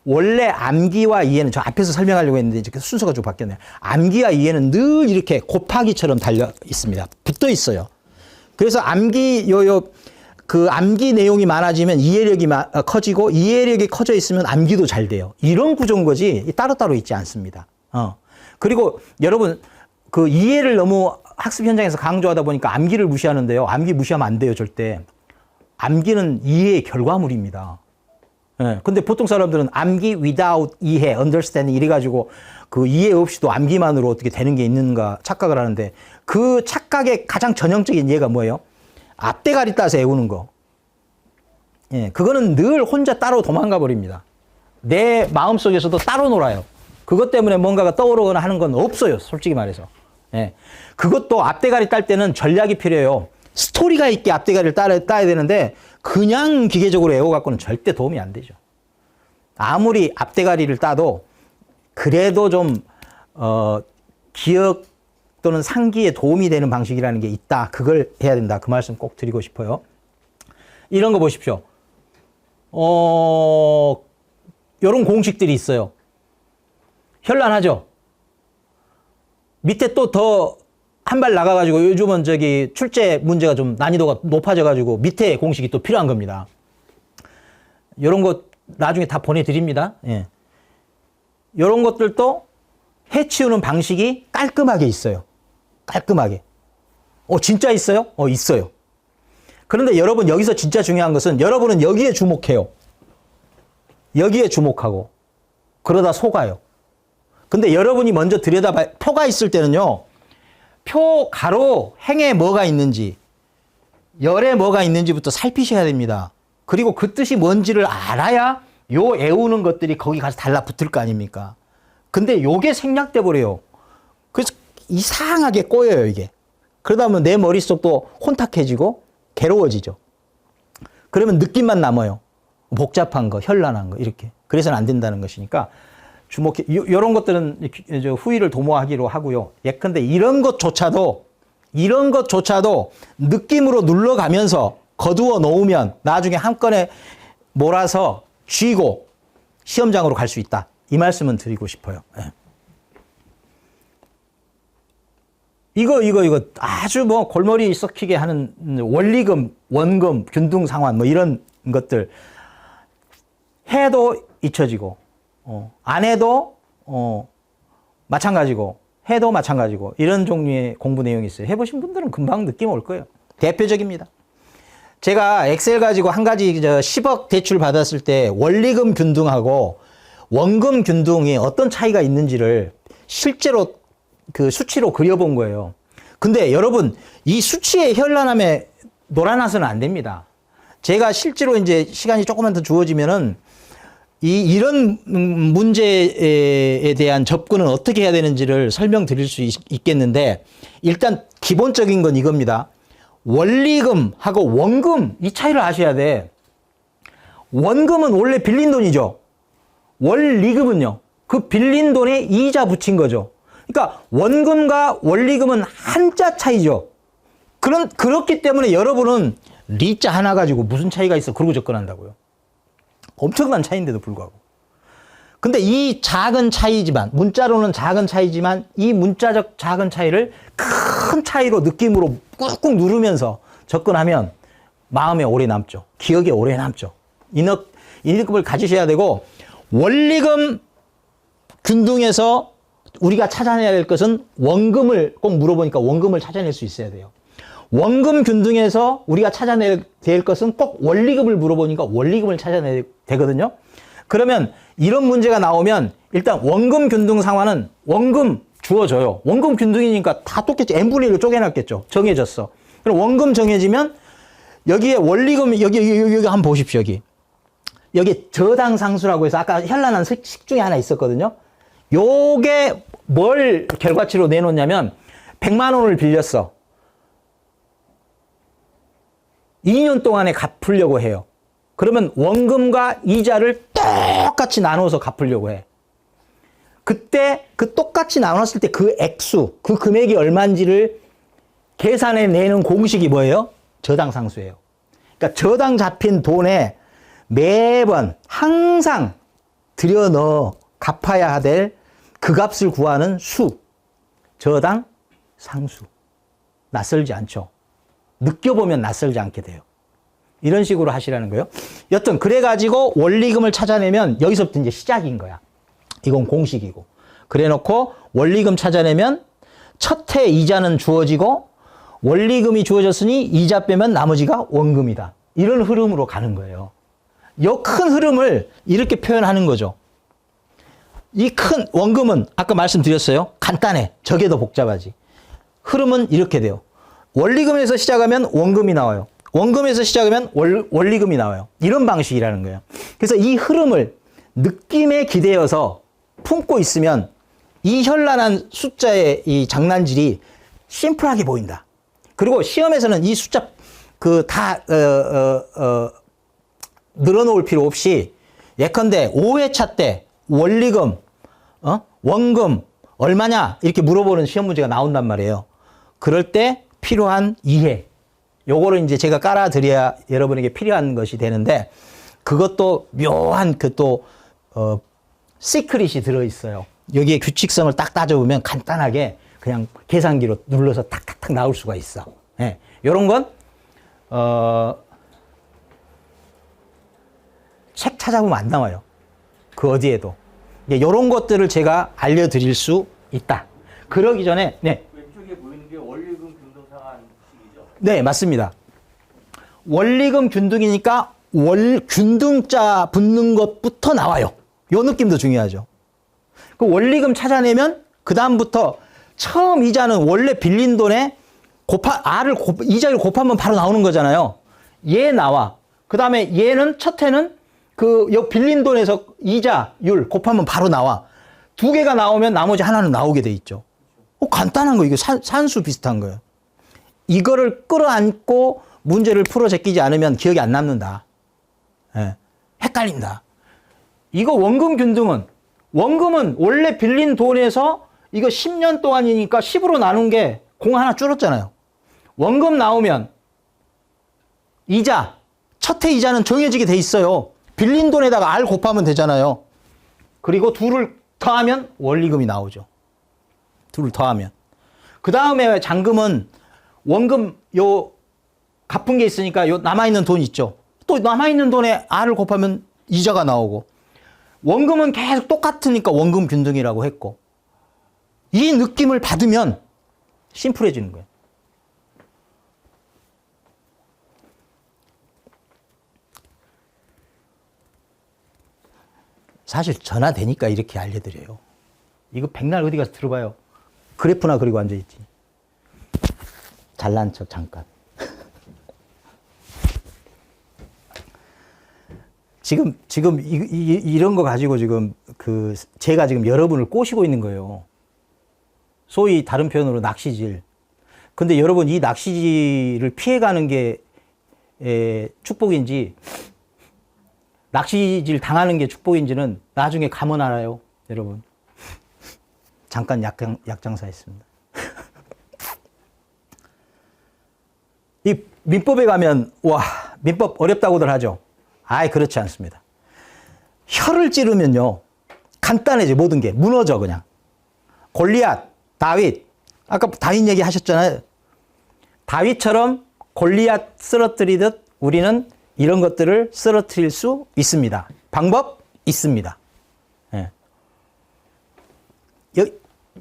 원래 암기와 이해는 저 앞에서 설명하려고 했는데 이제 순서가 좀 바뀌었네요. 암기와 이해는 늘 이렇게 곱하기처럼 달려 있습니다. 붙어 있어요. 그래서 암기 그 암기 내용이 많아지면 이해력이 커지고 이해력이 커져 있으면 암기도 잘 돼요. 이런 구조인 거지 따로따로 있지 않습니다. 그리고 여러분 그 이해를 너무 학습 현장에서 강조하다 보니까 암기를 무시하는데요. 암기 무시하면 안 돼요, 절대. 암기는 이해의 결과물입니다. 근데 보통 사람들은 암기 without 이해, understanding 이래가지고 그 이해 없이도 암기만으로 어떻게 되는 게 있는가 착각을 하는데 그 착각의 가장 전형적인 예가 뭐예요? 앞대가리 따서 외우는 거. 그거는 늘 혼자 따로 도망가 버립니다. 내 마음속에서도 따로 놀아요. 그것 때문에 뭔가가 떠오르거나 하는 건 없어요, 솔직히 말해서. 그것도 앞대가리 딸 때는 전략이 필요해요. 스토리가 있게 앞대가리를 따야 되는데 그냥 기계적으로 외워갖고는 절대 도움이 안 되죠. 아무리 앞대가리를 따도 그래도 좀 기억 또는 상기에 도움이 되는 방식이라는 게 있다. 그걸 해야 된다. 그 말씀 꼭 드리고 싶어요. 이런 거 보십시오. 이런 공식들이 있어요. 현란하죠? 밑에 또 더 한 발 나가가지고 요즘은 저기 출제 문제가 좀 난이도가 높아져가지고 밑에 공식이 또 필요한 겁니다. 이런 거 나중에 다 보내드립니다. 예. 이런 것들도 해치우는 방식이 깔끔하게 있어요. 깔끔하게. 진짜 있어요? 있어요. 그런데 여러분 여기서 진짜 중요한 것은 여러분은 여기에 주목해요. 여기에 주목하고 그러다 속아요. 근데 여러분이 먼저 들여다봐야 표가 있을 때는요. 표 가로 행에 뭐가 있는지 열에 뭐가 있는지부터 살피셔야 됩니다. 그리고 그 뜻이 뭔지를 알아야 요 외우는 것들이 거기 가서 달라붙을 거 아닙니까? 근데 요게 생략돼 버려요. 그래서 이상하게 꼬여요 이게. 그러다 보면 내 머릿속도 혼탁해지고 괴로워지죠. 그러면 느낌만 남아요. 복잡한 거, 현란한 거 이렇게. 그래서는 안 된다는 것이니까 주목해. 이런 것들은 후위를 도모하기로 하고요. 예컨대 이런 것조차도 느낌으로 눌러가면서 거두어 놓으면 나중에 한 건에 몰아서 쥐고 시험장으로 갈 수 있다. 이 말씀은 드리고 싶어요. 네. 이거 아주 뭐 골머리 썩히게 하는 원리금, 원금, 균등 상환 뭐 이런 것들 해도 잊혀지고 안 해도 마찬가지고 해도 마찬가지고 이런 종류의 공부 내용이 있어요. 해보신 분들은 금방 느낌 올 거예요. 대표적입니다. 제가 엑셀 가지고 한 가지 10억 대출 받았을 때 원리금 균등하고 원금 균등이 어떤 차이가 있는지를 실제로 그 수치로 그려본 거예요. 근데 여러분 이 수치의 현란함에 놀아나서는 안 됩니다. 제가 실제로 이제 시간이 조금만 더 주어지면은 이런 문제에 대한 접근은 어떻게 해야 되는지를 설명드릴 수 있겠는데 일단 기본적인 건 이겁니다. 원리금하고 원금 이 차이를 아셔야 돼. 원금은 원래 빌린 돈이죠. 원리금은요. 그 빌린 돈에 이자 붙인 거죠. 그러니까 원금과 원리금은 한자 차이죠. 그렇기 때문에 여러분은 리자 하나 가지고 무슨 차이가 있어 그러고 접근한다고요. 엄청난 차이인데도 불구하고. 근데 이 작은 차이지만 문자로는 작은 차이지만 이 문자적 작은 차이를 큰 차이로 느낌으로 꾹꾹 누르면서 접근하면 마음에 오래 남죠. 기억에 오래 남죠. 이 느낌을 가지셔야 되고 원리금 균등에서 우리가 찾아내야 될 것은 원금을 꼭 물어보니까 원금을 찾아낼 수 있어야 돼요. 원금 균등에서 우리가 찾아내야 될 것은 꼭 원리금을 물어보니까 원리금을 찾아내야 되거든요. 그러면 이런 문제가 나오면 일단 원금 균등 상환은 원금 주어져요. 원금 균등이니까 다 똑같이 n분의 1로 쪼개놨겠죠. 정해졌어. 그럼 원금 정해지면 여기에 원리금 여기 한번 보십시오. 여기 저당상수라고 해서 아까 현란한 식 중에 하나 있었거든요. 요게 뭘 결과치로 내놓냐면 100만 원을 빌렸어. 2년 동안에 갚으려고 해요. 그러면 원금과 이자를 똑같이 나눠서 갚으려고 해. 그때 그 똑같이 나눴을 때 그 액수, 그 금액이 얼마인지를 계산해 내는 공식이 뭐예요? 저당상수예요. 그러니까 저당 잡힌 돈에 매번 항상 들여넣어 갚아야 될 그 값을 구하는 수, 저당상수. 낯설지 않죠. 느껴보면 낯설지 않게 돼요. 이런 식으로 하시라는 거예요. 여튼 그래가지고 원리금을 찾아내면 여기서부터 이제 시작인 거야. 이건 공식이고. 그래놓고 원리금 찾아내면 첫 해 이자는 주어지고 원리금이 주어졌으니 이자 빼면 나머지가 원금이다. 이런 흐름으로 가는 거예요. 이 큰 흐름을 이렇게 표현하는 거죠. 이 큰 원금은 아까 말씀드렸어요. 간단해. 저게 더 복잡하지. 흐름은 이렇게 돼요. 원리금에서 시작하면 원금이 나와요. 원금에서 시작하면 원리금이 나와요. 이런 방식이라는 거예요. 그래서 이 흐름을 느낌에 기대어서 품고 있으면 이 현란한 숫자의 이 장난질이 심플하게 보인다. 그리고 시험에서는 이 숫자 다 늘어놓을 필요 없이 예컨대 5회차 때 원리금, 원금 얼마냐 이렇게 물어보는 시험 문제가 나온단 말이에요. 그럴 때 필요한 이해, 요거를 이제 제가 깔아드려야 여러분에게 필요한 것이 되는데, 그것도 묘한 시크릿이 들어있어요. 여기에 규칙성을 딱 따져보면 간단하게 그냥 계산기로 눌러서 탁탁탁 나올 수가 있어. 예. 요런 건, 책 찾아보면 안 나와요. 그 어디에도. 요런 것들을 제가 알려드릴 수 있다. 그러기 전에, 네. 왼쪽에 보이는 게 원리금 균등상환식이죠? 네, 맞습니다. 원리금 균등이니까 균등자 붙는 것부터 나와요. 요 느낌도 중요하죠. 그 원리금 찾아내면 그다음부터 처음 이자는 원래 빌린 돈에 이자를 곱하면 바로 나오는 거잖아요. 얘 나와. 그 다음에 얘는 첫 해는 빌린 돈에서 이자율 곱하면 바로 나와. 두 개가 나오면 나머지 하나는 나오게 돼 있죠. 간단한 거, 이거 산수 비슷한 거예요. 이거를 끌어안고 문제를 풀어 제끼지 않으면 기억이 안 남는다. 예. 헷갈린다. 이거 원금은 원래 빌린 돈에서 이거 10년 동안이니까 10으로 나눈 게 공 하나 줄었잖아요. 원금 나오면 첫 해 이자는 정해지게 돼 있어요. 빌린 돈에다가 R 곱하면 되잖아요. 그리고 둘을 더하면 원리금이 나오죠. 둘을 더하면. 그 다음에 잔금은 원금 갚은 게 있으니까 남아있는 돈 있죠. 또 남아있는 돈에 R을 곱하면 이자가 나오고, 원금은 계속 똑같으니까 원금 균등이라고 했고, 이 느낌을 받으면 심플해지는 거예요. 사실 전화 되니까 이렇게 알려드려요. 이거 백날 어디 가서 들어봐요. 그래프나 그리고 앉아있지. 잘난 척 잠깐. 지금 이런 거 가지고 제가 지금 여러분을 꼬시고 있는 거예요. 소위 다른 표현으로 낚시질. 근데 여러분, 이 낚시질을 피해가는 게 축복인지, 낚시질 당하는 게 축복인지는 나중에 가면 알아요, 여러분. 잠깐 약장사 했습니다. 이 민법에 가면, 민법 어렵다고들 하죠. 그렇지 않습니다. 혀를 찌르면요, 간단해져, 모든 게. 무너져, 그냥. 골리앗, 다윗. 아까 다윗 얘기 하셨잖아요. 다윗처럼 골리앗 쓰러뜨리듯 우리는 이런 것들을 쓰러뜨릴 수 있습니다. 방법 있습니다. 예.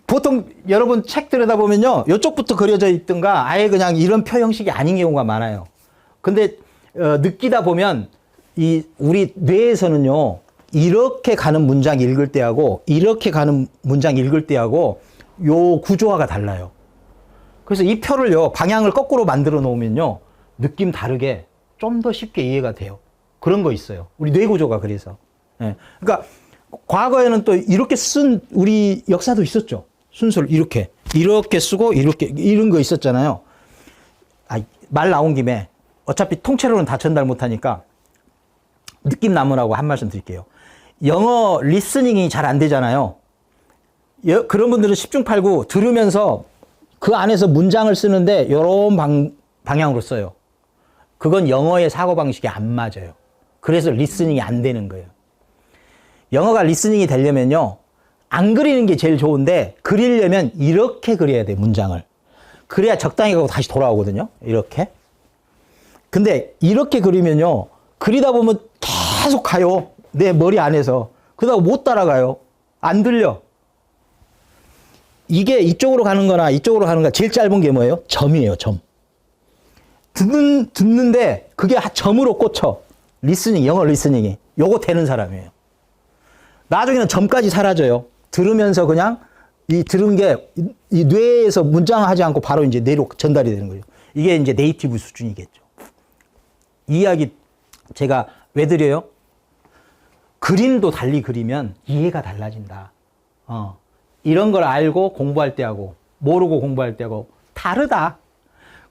보통 여러분 책 들여다보면요, 이쪽부터 그려져 있든가 아예 그냥 이런 표 형식이 아닌 경우가 많아요. 근데 느끼다 보면 우리 뇌에서는요, 이렇게 가는 문장 읽을 때하고 이렇게 가는 문장 읽을 때하고 요 구조화가 달라요. 그래서 이 표를요, 방향을 거꾸로 만들어 놓으면요, 느낌 다르게 좀 더 쉽게 이해가 돼요. 그런 거 있어요. 우리 뇌 구조가 그래서. 예. 그러니까 과거에는 또 이렇게 쓴 우리 역사도 있었죠. 순서를 이렇게 쓰고 이렇게 이런 거 있었잖아요. 말 나온 김에 어차피 통째로는 다 전달 못하니까 느낌 남으라고 한 말씀 드릴게요. 영어 리스닝이 잘 안 되잖아요. 그런 분들은 10중 8구 들으면서 그 안에서 문장을 쓰는데 이런 방향으로 써요. 그건 영어의 사고방식이 안 맞아요. 그래서 리스닝이 안 되는 거예요. 영어가 리스닝이 되려면요, 안 그리는 게 제일 좋은데, 그리려면 이렇게 그려야 돼요, 문장을. 그래야 적당히 가고 다시 돌아오거든요, 이렇게. 근데 이렇게 그리면요, 그리다 보면 계속 가요, 내 머리 안에서. 그러다가 못 따라가요. 안 들려. 이게 이쪽으로 가는 거나 이쪽으로 가는 거나 제일 짧은 게 뭐예요? 점이에요, 점. 듣는데 그게 점으로 꽂혀. 영어 리스닝이. 요거 되는 사람이에요. 나중에는 점까지 사라져요. 들으면서 그냥 들은 게 이 뇌에서 문장하지 않고 바로 이제 뇌로 전달이 되는 거예요. 이게 이제 네이티브 수준이겠죠. 이 이야기 제가 왜 드려요? 그림도 달리 그리면 이해가 달라진다. 이런 걸 알고 공부할 때하고 모르고 공부할 때하고 다르다.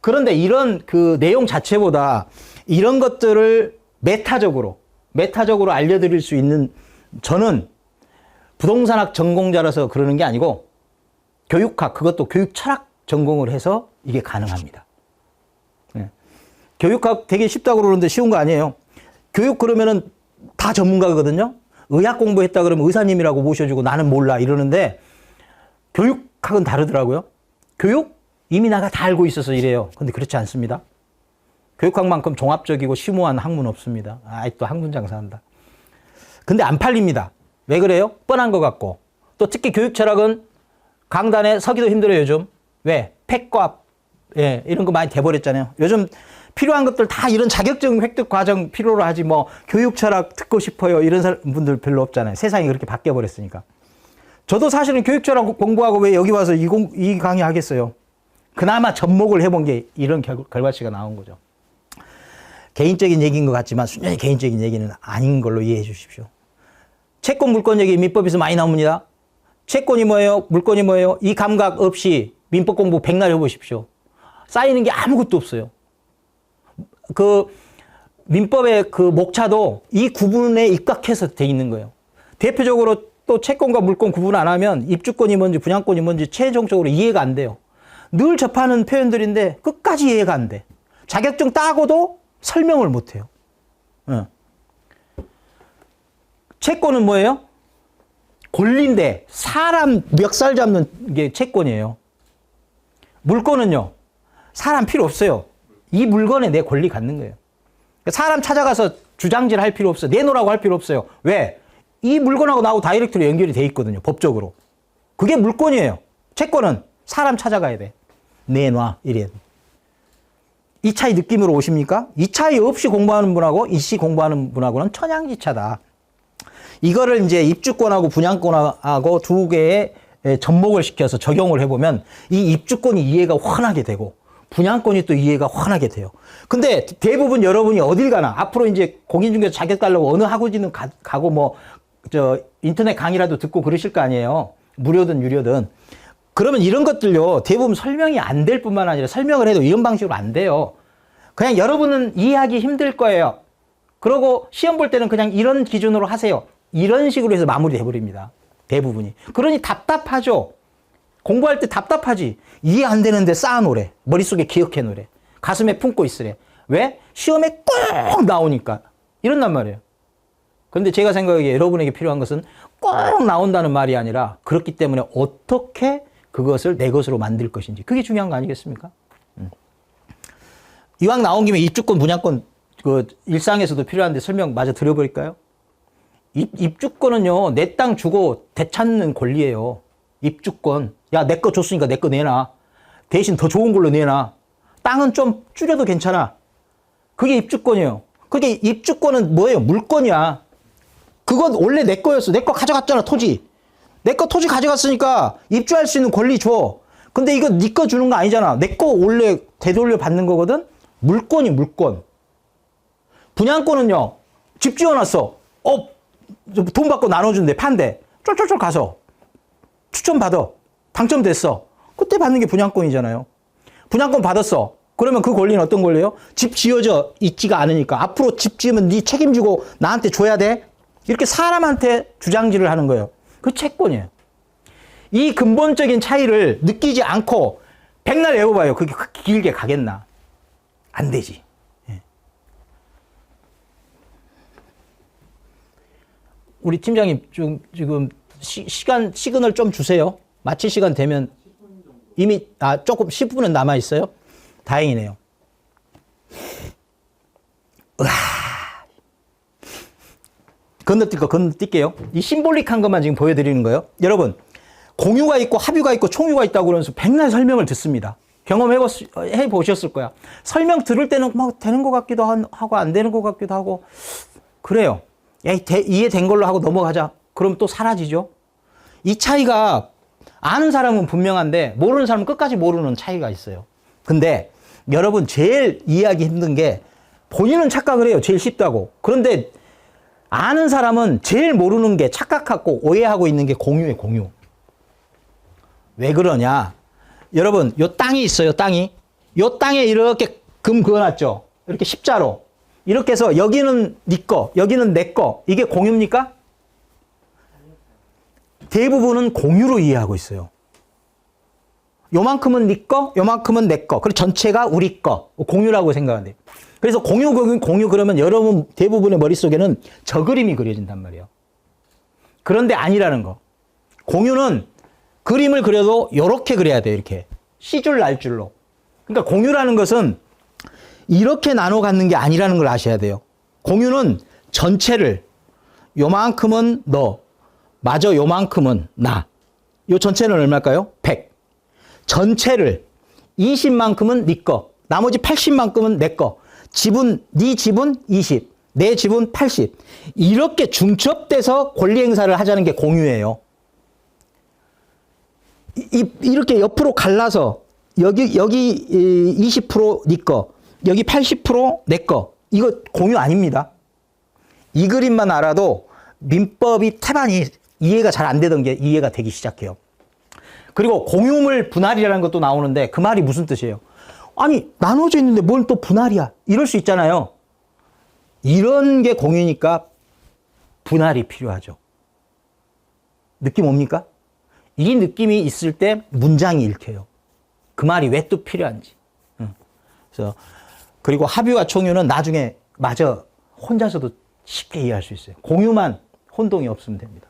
그런데 이런 그 내용 자체보다 이런 것들을 메타적으로 알려드릴 수 있는, 저는 부동산학 전공자라서 그러는 게 아니고 교육학, 그것도 교육 철학 전공을 해서 이게 가능합니다. 네. 교육학 되게 쉽다고 그러는데 쉬운 거 아니에요. 교육 그러면은 다 전문가거든요. 의학 공부했다 그러면 의사님이라고 모셔주고 나는 몰라 이러는데 교육학은 다르더라고요. 교육? 이미 나가 다 알고 있어서 이래요. 근데 그렇지 않습니다. 교육학만큼 종합적이고 심오한 학문 없습니다. 또 학문 장사한다. 근데 안 팔립니다. 왜 그래요? 뻔한 것 같고. 또 특히 교육 철학은 강단에 서기도 힘들어요, 요즘. 왜? 팩과, 예, 이런 거 많이 돼버렸잖아요. 요즘 필요한 것들 다 이런 자격증 획득 과정 필요로 하지 뭐 교육 철학 듣고 싶어요. 이런 분들 별로 없잖아요. 세상이 그렇게 바뀌어버렸으니까. 저도 사실은 교육 철학 공부하고 왜 여기 와서 이 강의 하겠어요. 그나마 접목을 해본 게 이런 결과치가 나온 거죠. 개인적인 얘기인 것 같지만 순전히 개인적인 얘기는 아닌 걸로 이해해 주십시오. 채권 물권 얘기 민법에서 많이 나옵니다. 채권이 뭐예요? 물권이 뭐예요? 이 감각 없이 민법 공부 백날 해보십시오. 쌓이는 게 아무것도 없어요. 그 민법의 그 목차도 이 구분에 입각해서 돼 있는 거예요. 대표적으로 또 채권과 물권 구분 안 하면 입주권이 뭔지 분양권이 뭔지 최종적으로 이해가 안 돼요. 늘 접하는 표현들인데 끝까지 이해가 안 돼. 자격증 따고도 설명을 못 해요. 채권은 뭐예요? 권리인데 사람 멱살 잡는 게 채권이에요. 물권은요, 사람 필요 없어요. 이 물건에 내 권리 갖는 거예요. 사람 찾아가서 주장질 할 필요 없어요. 내놓으라고 할 필요 없어요. 왜? 이 물건하고 나하고 다이렉트로 연결이 돼 있거든요. 법적으로. 그게 물권이에요. 채권은 사람 찾아가야 돼. 내놔. 이래. 이 차이 느낌으로 오십니까? 이 차이 없이 공부하는 분하고 이씨 공부하는 분하고는 천양지차다. 이거를 이제 입주권하고 분양권하고 두 개의 접목을 시켜서 적용을 해보면 이 입주권이 이해가 환하게 되고 분양권이 또 이해가 환하게 돼요. 근데 대부분 여러분이 어딜 가나 앞으로 이제 공인중개사 자격 달라고 어느 학원이든 가고 뭐 인터넷 강의라도 듣고 그러실 거 아니에요. 무료든 유료든. 그러면 이런 것들요 대부분 설명이 안 될 뿐만 아니라 설명을 해도 이런 방식으로 안 돼요. 그냥 여러분은 이해하기 힘들 거예요. 그러고 시험 볼 때는 그냥 이런 기준으로 하세요. 이런 식으로 해서 마무리돼 버립니다. 대부분이. 그러니 답답하죠. 공부할 때 답답하지. 이해 안 되는데 쌓아놓으래. 머릿속에 기억해놓으래. 가슴에 품고 있으래. 왜? 시험에 꼭 나오니까. 이런단 말이에요. 그런데 제가 생각하기에 여러분에게 필요한 것은 꼭 나온다는 말이 아니라 그렇기 때문에 어떻게 그것을 내 것으로 만들 것인지. 그게 중요한 거 아니겠습니까? 이왕 나온 김에 입주권, 분양권 그 일상에서도 필요한데 설명 마저 드려버릴까요? 입주권은요, 내 땅 주고 되찾는 권리예요. 입주권. 야, 내 거 줬으니까 내 거 내놔. 대신 더 좋은 걸로 내놔. 땅은 좀 줄여도 괜찮아. 그게 입주권이에요. 그게 입주권은 뭐예요? 물권이야. 그건 원래 내 거였어. 내 거 가져갔잖아, 토지. 내 거 토지 가져갔으니까 입주할 수 있는 권리 줘. 근데 이거 네 거 주는 거 아니잖아. 내 거 원래 되돌려 받는 거거든? 물권이 물권. 분양권은요, 집 지어놨어. 돈 받고 나눠준대, 판대. 쫄쫄쫄 가서. 추천받아. 당첨됐어. 그때 받는 게 분양권이잖아요. 분양권 받았어. 그러면 그 권리는 어떤 권리예요? 집 지어져 있지가 않으니까. 앞으로 집 지으면 네 책임지고 나한테 줘야 돼? 이렇게 사람한테 주장질을 하는 거예요. 그 채권이에요. 이 근본적인 차이를 느끼지 않고 백날 외워봐요. 그게 길게 가겠나? 안 되지. 우리 팀장님 지금 시그널 좀 주세요. 마칠 시간 되면 이미 조금 10분은 남아 있어요. 다행이네요. 건너뛸게요. 이 심볼릭한 것만 지금 보여드리는 거예요. 여러분, 공유가 있고 합유가 있고 총유가 있다고 그러면서 백날 설명을 듣습니다. 경험해 보셨을 거야. 설명 들을 때는 막 되는 것 같기도 하고 안 되는 것 같기도 하고 그래요. 야, 이해된 걸로 하고 넘어가자. 그럼 또 사라지죠. 이 차이가 아는 사람은 분명한데 모르는 사람은 끝까지 모르는 차이가 있어요. 근데 여러분 제일 이해하기 힘든 게 본인은 착각을 해요. 제일 쉽다고. 그런데 아는 사람은 제일 모르는 게 착각하고 오해하고 있는 게 공유예요. 공유. 왜 그러냐. 여러분 요 땅이 있어요. 땅이. 요 땅에 이렇게 금 그어놨죠. 이렇게 십자로. 이렇게 해서 여기는 네 거, 여기는 내 거. 이게 공유입니까? 대부분은 공유로 이해하고 있어요. 요만큼은 네 거, 요만큼은 내 거. 그리고 전체가 우리 거. 공유라고 생각하는데. 그래서 공유 그러면 여러분 대부분의 머릿속에는 저 그림이 그려진단 말이에요. 그런데 아니라는 거. 공유는 그림을 그려도 이렇게 그려야 돼요. 이렇게. C줄 날줄로. 그러니까 공유라는 것은 이렇게 나눠 갖는 게 아니라는 걸 아셔야 돼요. 공유는 전체를 요만큼은 너, 마저 요만큼은 나. 요 전체는 얼마일까요? 100. 전체를 20만큼은 네 거, 나머지 80만큼은 내 거. 집은 네 집은 20, 내 집은 80. 이렇게 중첩돼서 권리 행사를 하자는 게 공유예요. 이렇게 옆으로 갈라서 여기 20%네 거, 여기 80%내 거. 이거 공유 아닙니다. 이 그림만 알아도 민법이 태반이 이해가 잘 안 되던 게 이해가 되기 시작해요. 그리고 공유물 분할이라는 것도 나오는데 그 말이 무슨 뜻이에요? 아니 나눠져 있는데 뭘 또 분할이야? 이럴 수 있잖아요. 이런 게 공유니까 분할이 필요하죠. 느낌 옵니까? 이 느낌이 있을 때 문장이 읽혀요. 그 말이 왜 또 필요한지. 그래서 그리고 합의와 총유는 나중에 마저 혼자서도 쉽게 이해할 수 있어요. 공유만 혼동이 없으면 됩니다.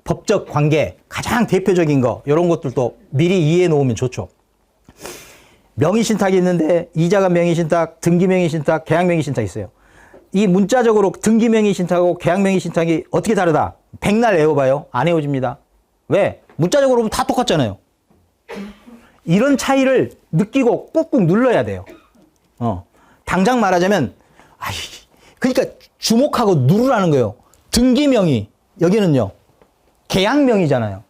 법적 관계 가장 대표적인 거 이런 것들도 미리 이해해 놓으면 좋죠. 명의신탁이 있는데 이자가 명의신탁, 등기명의신탁, 계약명의신탁이 있어요. 이 문자적으로 등기명의신탁하고 계약명의신탁이 어떻게 다르다? 백날 외워봐요. 안 외워집니다. 왜? 문자적으로 보면 다 똑같잖아요. 이런 차이를 느끼고 꾹꾹 눌러야 돼요. 당장 말하자면 그러니까 주목하고 누르라는 거예요. 등기명의 여기는요. 계약명의잖아요.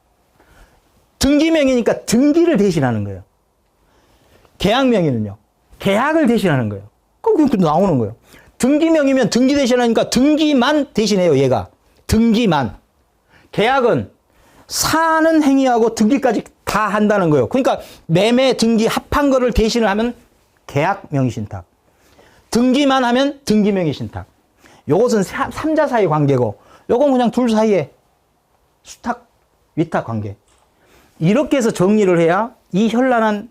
등기명의니까 등기를 대신하는 거예요. 계약명의는요. 계약을 대신하는 거예요. 그럼 나오는 거예요. 등기명의면 등기 대신하니까 등기만 대신해요. 얘가. 등기만. 계약은 사는 행위하고 등기까지 다 한다는 거예요. 그러니까 매매, 등기 합한 거를 대신을 하면 계약명의신탁. 등기만 하면 등기명의신탁. 요것은 3자 사이 관계고 요건 그냥 둘 사이에 수탁, 위탁 관계. 이렇게 해서 정리를 해야 이 현란한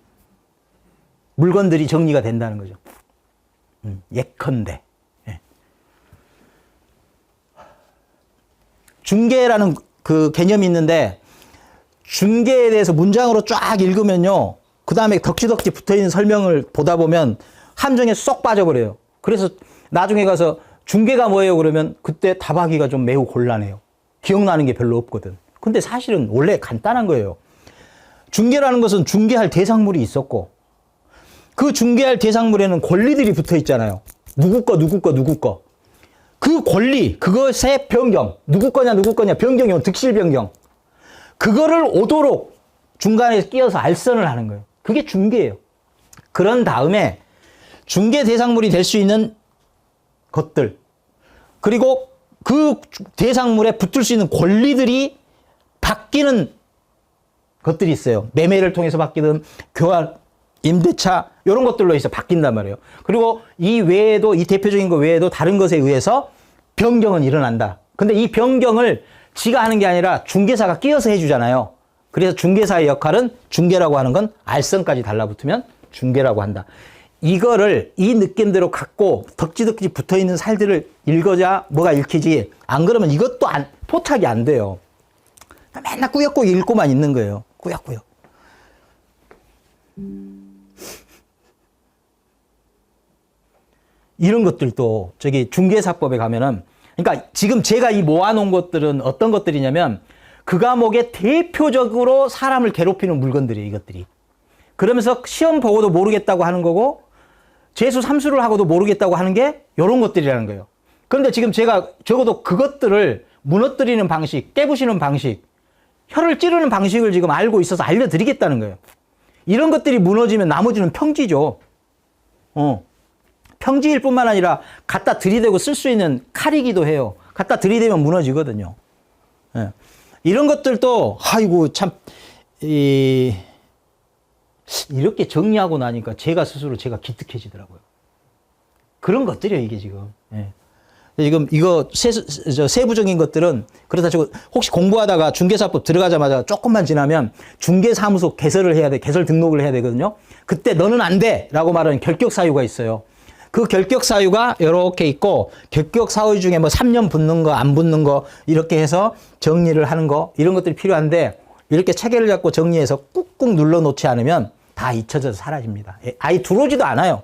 물건들이 정리가 된다는 거죠. 예컨대. 예. 중개라는 그 개념이 있는데 중개에 대해서 문장으로 쫙 읽으면요. 그 다음에 덕지덕지 붙어있는 설명을 보다 보면 함정에 쏙 빠져버려요. 그래서 나중에 가서 중개가 뭐예요? 그러면 그때 답하기가 좀 매우 곤란해요. 기억나는 게 별로 없거든. 근데 사실은 원래 간단한 거예요. 중개라는 것은 중개할 대상물이 있었고 그 중개할 대상물에는 권리들이 붙어 있잖아요. 누구 거, 누구 거, 누구 거. 그 권리, 그것의 변경. 누구 거냐, 누구 거냐. 변경이면 득실 변경. 그거를 오도록 중간에 끼어서 알선을 하는 거예요. 그게 중개예요. 그런 다음에 중개 대상물이 될 수 있는 것들. 그리고 그 대상물에 붙을 수 있는 권리들이 바뀌는 것들이 있어요. 매매를 통해서 바뀌든 교환, 임대차 이런 것들로 해서 바뀐단 말이에요. 그리고 이 외에도 이 대표적인 거 외에도 다른 것에 의해서 변경은 일어난다. 근데 이 변경을 지가 하는 게 아니라 중개사가 끼어서 해주잖아요. 그래서 중개사의 역할은 중개라고 하는 건 알선까지 달라붙으면 중개라고 한다. 이거를 이 느낌대로 갖고 덕지덕지 붙어있는 살들을 읽어야 뭐가 읽히지. 안 그러면 이것도 포착이 안 돼요. 맨날 꾸역꾸역 읽고만 있는 거예요. 꾸역꾸역. 이런 것들도 저기 중개사법에 가면은 그러니까 지금 제가 이 모아놓은 것들은 어떤 것들이냐면 그 과목에 대표적으로 사람을 괴롭히는 물건들이에요. 이것들이. 그러면서 시험 보고도 모르겠다고 하는 거고 재수 삼수를 하고도 모르겠다고 하는 게 이런 것들이라는 거예요. 그런데 지금 제가 적어도 그것들을 무너뜨리는 방식, 깨부시는 방식, 혀를 찌르는 방식을 지금 알고 있어서 알려드리겠다는 거예요. 이런 것들이 무너지면 나머지는 평지죠. 평지일 뿐만 아니라 갖다 들이대고 쓸 수 있는 칼이기도 해요. 갖다 들이대면 무너지거든요. 예. 이런 것들도 아이고 참 이렇게 정리하고 나니까 제가 스스로 제가 기특해지더라고요. 그런 것들이에요, 이게 지금. 예. 지금 이거 세부적인 것들은 그렇다 치고 혹시 공부하다가 중개사법 들어가자마자 조금만 지나면 중개사무소 개설을 해야 돼. 개설 등록을 해야 되거든요. 그때 너는 안 돼! 라고 말하는 결격사유가 있어요. 그 결격사유가 이렇게 있고 결격사유 중에 뭐 3년 붙는 거, 안 붙는 거 이렇게 해서 정리를 하는 거 이런 것들이 필요한데 이렇게 체계를 잡고 정리해서 꾹꾹 눌러놓지 않으면 다 잊혀져서 사라집니다. 아예 들어오지도 않아요.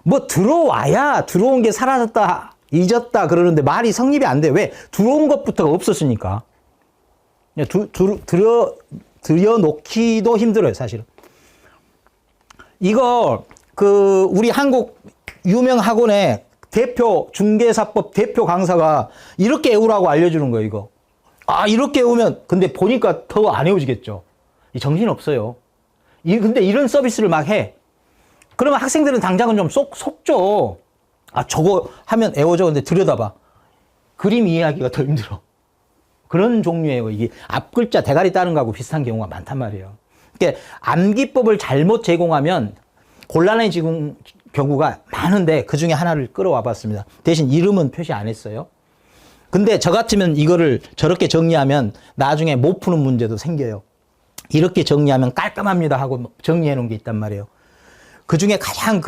뭐 들어와야 들어온 게 사라졌다. 잊었다 그러는데 말이 성립이 안 돼. 왜? 들어온 것부터가 없었으니까. 들여놓기도 힘들어요, 사실은. 이거, 우리 한국 유명 학원의 대표, 중개사법 대표 강사가 이렇게 외우라고 알려주는 거예요, 이거. 아, 이렇게 외우면, 근데 보니까 더 안 외워지겠죠. 정신 없어요. 근데 이런 서비스를 막 해. 그러면 학생들은 당장은 좀 속죠. 아, 저거 하면 애워져. 근데 들여다봐. 그림 이해하기가 더 힘들어. 그런 종류예요. 이게 앞글자 대가리 따는 거하고 비슷한 경우가 많단 말이에요. 그러니까 암기법을 잘못 제공하면 곤란해지는 경우가 많은데 그 중에 하나를 끌어와 봤습니다. 대신 이름은 표시 안 했어요. 근데 저 같으면 이거를 저렇게 정리하면 나중에 못 푸는 문제도 생겨요. 이렇게 정리하면 깔끔합니다 하고 정리해 놓은 게 있단 말이에요. 그 중에 가장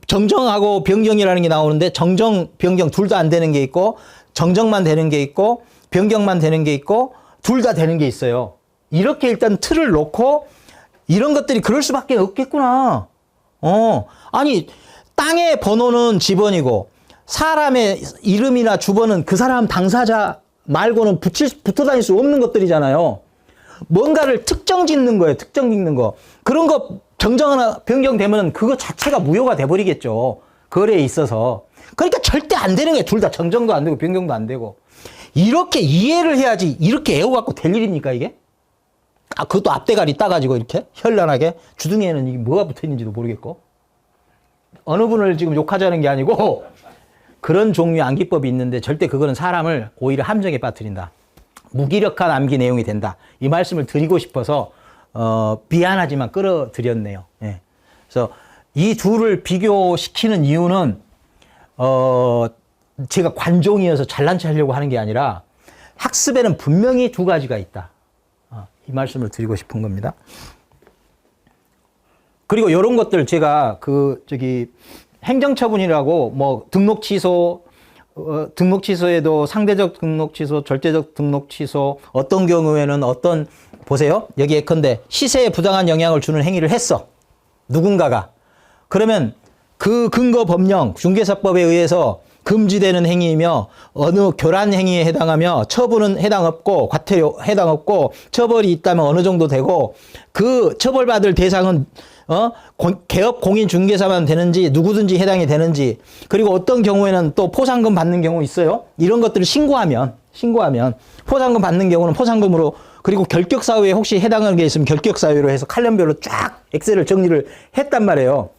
정정하고 변경이라는 게 나오는데 정정, 변경 둘 다 안 되는 게 있고 정정만 되는 게 있고 변경만 되는 게 있고 둘 다 되는 게 있어요. 이렇게 일단 틀을 놓고 이런 것들이 그럴 수밖에 없겠구나. 아니 땅의 번호는 집번이고 사람의 이름이나 주번은 그 사람 당사자 말고는 붙어 다닐 수 없는 것들이잖아요. 뭔가를 특정 짓는 거예요. 특정 짓는 거. 그런 거 정정하나 변경되면 그거 자체가 무효가 돼버리겠죠. 거래에 있어서. 그러니까 절대 안 되는 게 둘 다 정정도 안 되고 변경도 안 되고. 이렇게 이해를 해야지 이렇게 애워갖고 될 일입니까 이게? 아, 그것도 앞대가리 따가지고 이렇게 현란하게 주둥이에는 이게 뭐가 붙어있는지도 모르겠고. 어느 분을 지금 욕하자는 게 아니고 그런 종류의 암기법이 있는데 절대 그거는 사람을 오히려 함정에 빠뜨린다. 무기력한 암기 내용이 된다. 이 말씀을 드리고 싶어서 미안하지만 끌어드렸네요. 예. 그래서 이 둘을 비교시키는 이유는 제가 관종이어서 잘난 체 하려고 하는 게 아니라 학습에는 분명히 두 가지가 있다. 이 말씀을 드리고 싶은 겁니다. 그리고 이런 것들 제가 행정처분이라고 뭐 등록 취소, 등록 취소에도 상대적 등록 취소, 절대적 등록 취소, 어떤 경우에는 보세요. 여기 예컨대 시세에 부당한 영향을 주는 행위를 했어. 누군가가. 그러면 그 근거 법령, 중개사법에 의해서 금지되는 행위이며 어느 교란 행위에 해당하며 처분은 해당 없고 과태료 해당 없고 처벌이 있다면 어느 정도 되고 그 처벌받을 대상은 개업 공인 중개사만 되는지 누구든지 해당이 되는지 그리고 어떤 경우에는 또 포상금 받는 경우 있어요. 이런 것들을 신고하면 포상금 받는 경우는 포상금으로 그리고 결격사유에 혹시 해당하는 게 있으면 결격사유로 해서 칼럼별로 쫙 엑셀을 정리를 했단 말이에요.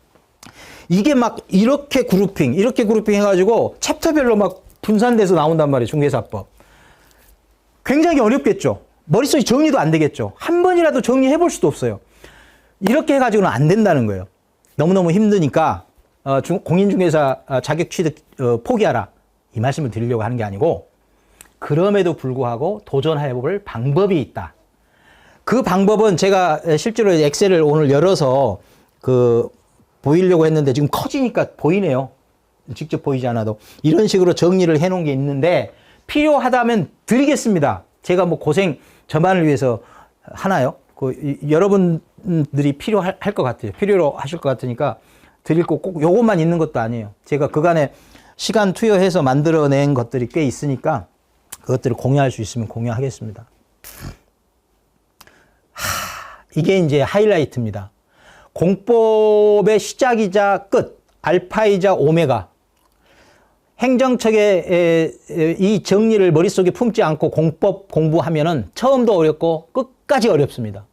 이게 막 이렇게 그룹핑 해가지고 챕터별로 막 분산돼서 나온단 말이에요. 중개사법. 굉장히 어렵겠죠. 머릿속이 정리도 안 되겠죠. 한 번이라도 정리해 볼 수도 없어요. 이렇게 해가지고는 안 된다는 거예요. 너무너무 힘드니까 공인중개사 자격 취득 포기하라. 이 말씀을 드리려고 하는 게 아니고 그럼에도 불구하고 도전해볼 방법이 있다. 그 방법은 제가 실제로 엑셀을 오늘 열어서 보이려고 했는데 지금 커지니까 보이네요. 직접 보이지 않아도. 이런 식으로 정리를 해놓은 게 있는데 필요하다면 드리겠습니다. 제가 뭐 고생 저만을 위해서 하나요? 여러분들이 필요할 것 같아요. 필요로 하실 것 같으니까 드릴 거 꼭 요것만 있는 것도 아니에요. 제가 그간에 시간 투여해서 만들어낸 것들이 꽤 있으니까 그것들을 공유할 수 있으면 공유하겠습니다. 이게 이제 하이라이트입니다. 공법의 시작이자 끝, 알파이자 오메가. 행정처의 이 정리를 머릿속에 품지 않고 공법 공부하면은 처음도 어렵고 끝까지 어렵습니다.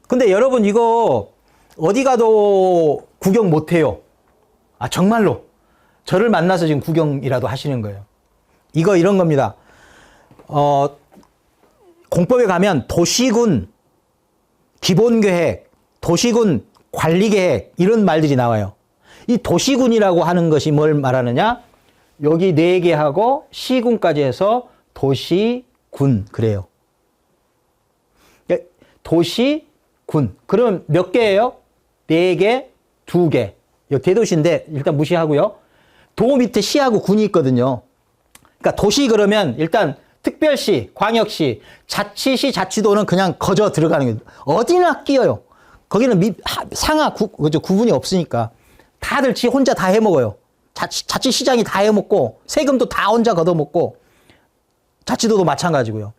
근데 여러분 이거 어디 가도 구경 못해요. 아, 정말로. 저를 만나서 지금 구경이라도 하시는 거예요. 이런 겁니다. 공법에 가면 도시군 기본계획, 도시군 관리계획 이런 말들이 나와요. 이 도시군이라고 하는 것이 뭘 말하느냐? 여기 4개하고 시군까지 해서 도시군 그래요. 도시군. 그럼 몇 개예요? 4개, 2개. 여기 대도시인데 일단 무시하고요. 도 밑에 시하고 군이 있거든요. 그러니까 도시 그러면 일단 특별시, 광역시, 자치시, 자치도는 그냥 거저 들어가는 거예요. 어디나 끼어요. 거기는 상하 구분이 없으니까 다들 지 혼자 다 해먹어요. 자치시장이 다 해먹고 세금도 다 혼자 걷어먹고 자치도도 마찬가지고요.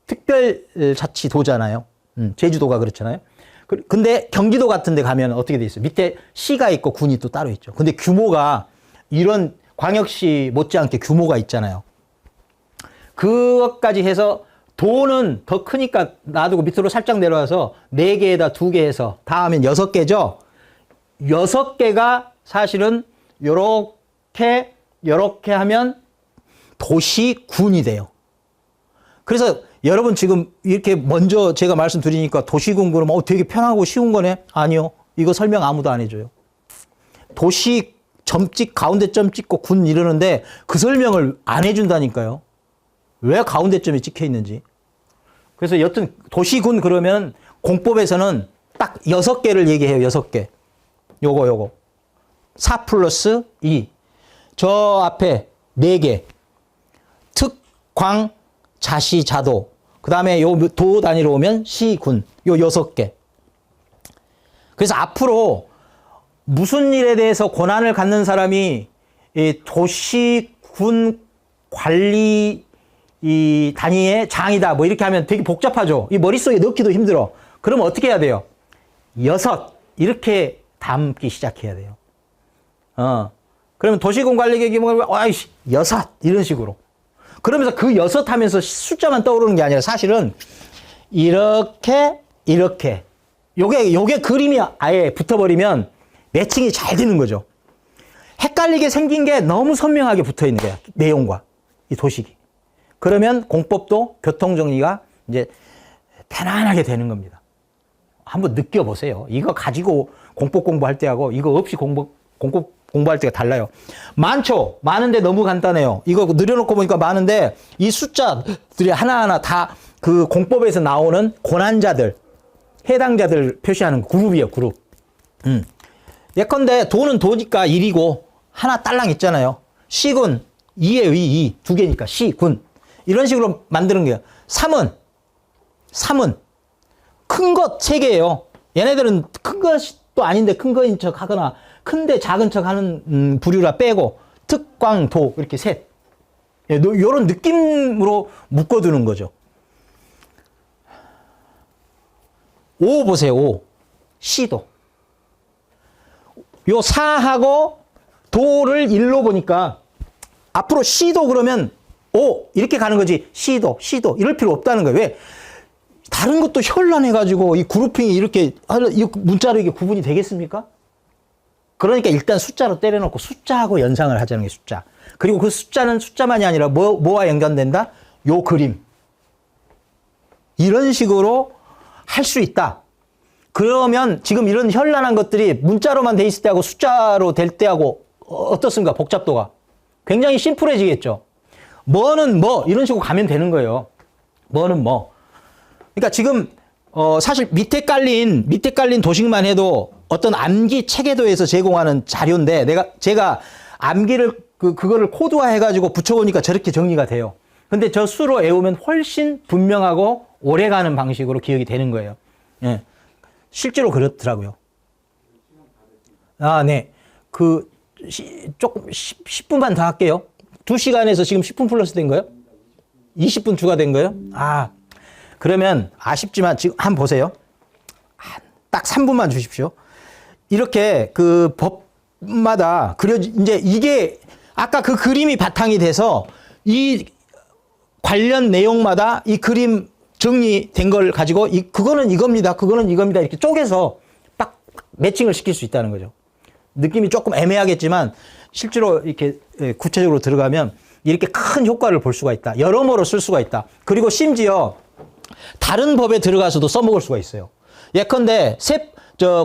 특별자치도잖아요. 제주도가 그렇잖아요. 근데 경기도 같은 데 가면 어떻게 돼 있어요? 밑에 시가 있고 군이 또 따로 있죠. 근데 규모가 이런 광역시 못지않게 규모가 있잖아요. 그것까지 해서 도는 더 크니까 놔두고 밑으로 살짝 내려와서 4개에다 2개 해서 다 하면 6개죠. 6개가 사실은 요렇게 하면 도시군이 돼요. 그래서 여러분 지금 이렇게 먼저 제가 말씀드리니까 도시군 그러면 되게 편하고 쉬운 거네? 아니요. 이거 설명 아무도 안 해줘요. 도시 가운데 점 찍고 군 이러는데 그 설명을 안 해준다니까요. 왜 가운데 점이 찍혀 있는지. 그래서 여튼 도시군 그러면 공법에서는 딱 6개를 얘기해요. 6개. 요거. 4 플러스 2. 저 앞에 4개. 특, 광, 자시, 자도. 그 다음에 요 도 단위로 오면 시, 군. 요 6개. 그래서 앞으로 무슨 일에 대해서 권한을 갖는 사람이 이 도시, 군, 관리 이 단위의 장이다. 뭐 이렇게 하면 되게 복잡하죠. 이 머릿속에 넣기도 힘들어. 그러면 어떻게 해야 돼요? 6. 이렇게 담기 시작해야 돼요. 그러면 도시군 관리계획이 뭐, 아이씨, 6. 이런 식으로. 그러면서 그 6 하면서 숫자만 떠오르는 게 아니라 사실은 이렇게. 요게 그림이 아예 붙어버리면 매칭이 잘 되는 거죠. 헷갈리게 생긴 게 너무 선명하게 붙어 있는 거야. 내용과 이 도식이. 그러면 공법도 교통정리가 이제 편안하게 되는 겁니다. 한번 느껴보세요. 이거 가지고 공법 공부할 때하고 이거 없이 공법 공부할 때가 달라요. 많은데 너무 간단해요. 이거 늘여놓고 보니까 많은데 이 숫자들이 하나하나 다 그 공법에서 나오는 권한자들, 해당자들 표시하는 그룹이에요, 그룹. 예컨대 도는 도니까 1이고 하나 딸랑 있잖아요. 시군 2에 위 2, 2개니까 시군. 이런 식으로 만드는 거예요. 3은 큰 것 3개예요. 얘네들은 큰 것도 아닌데 큰 거인 척 하거나 큰데 작은 척 하는 부류라 빼고 특광도 이렇게 셋. 이런 느낌으로 묶어두는 거죠. 5 보세요. 5. 시도. 요 4하고 도를 1로 보니까 앞으로 시도 그러면 5 이렇게 가는 거지. 시도 이럴 필요 없다는 거예요. 왜? 다른 것도 현란해가지고 이 그룹핑이 이렇게 이 문자로 이게 구분이 되겠습니까? 그러니까 일단 숫자로 때려놓고 숫자하고 연상을 하자는 게 숫자. 그리고 그 숫자는 숫자만이 아니라 뭐와 연관된다? 요 그림. 이런 식으로 할 수 있다. 그러면 지금 이런 현란한 것들이 문자로만 돼 있을 때하고 숫자로 될 때하고 어떻습니까? 복잡도가. 굉장히 심플해지겠죠. 뭐는 뭐 이런 식으로 가면 되는 거예요. 뭐는 뭐. 그러니까 지금 사실 밑에 깔린 도식만 해도 어떤 암기 체계도에서 제공하는 자료인데 제가 암기를 그거를 코드화해 가지고 붙여보니까 저렇게 정리가 돼요. 근데 저 수로 외우면 훨씬 분명하고 오래가는 방식으로 기억이 되는 거예요. 예. 실제로 그렇더라고요. 아, 네. 조금 10분만 더 할게요. 2시간에서 지금 10분 플러스 된 거예요? 20분 추가된 거예요? 아, 그러면 아쉽지만 지금 한번 보세요. 딱 3분만 주십시오. 이렇게 그 법마다 이제 이게 아까 그 그림이 바탕이 돼서 이 관련 내용마다 이 그림 정리된 걸 가지고 그거는 이겁니다. 그거는 이겁니다. 이렇게 쪼개서 딱 매칭을 시킬 수 있다는 거죠. 느낌이 조금 애매하겠지만 실제로 이렇게 구체적으로 들어가면 이렇게 큰 효과를 볼 수가 있다. 여러모로 쓸 수가 있다. 그리고 심지어 다른 법에 들어가서도 써먹을 수가 있어요. 예컨대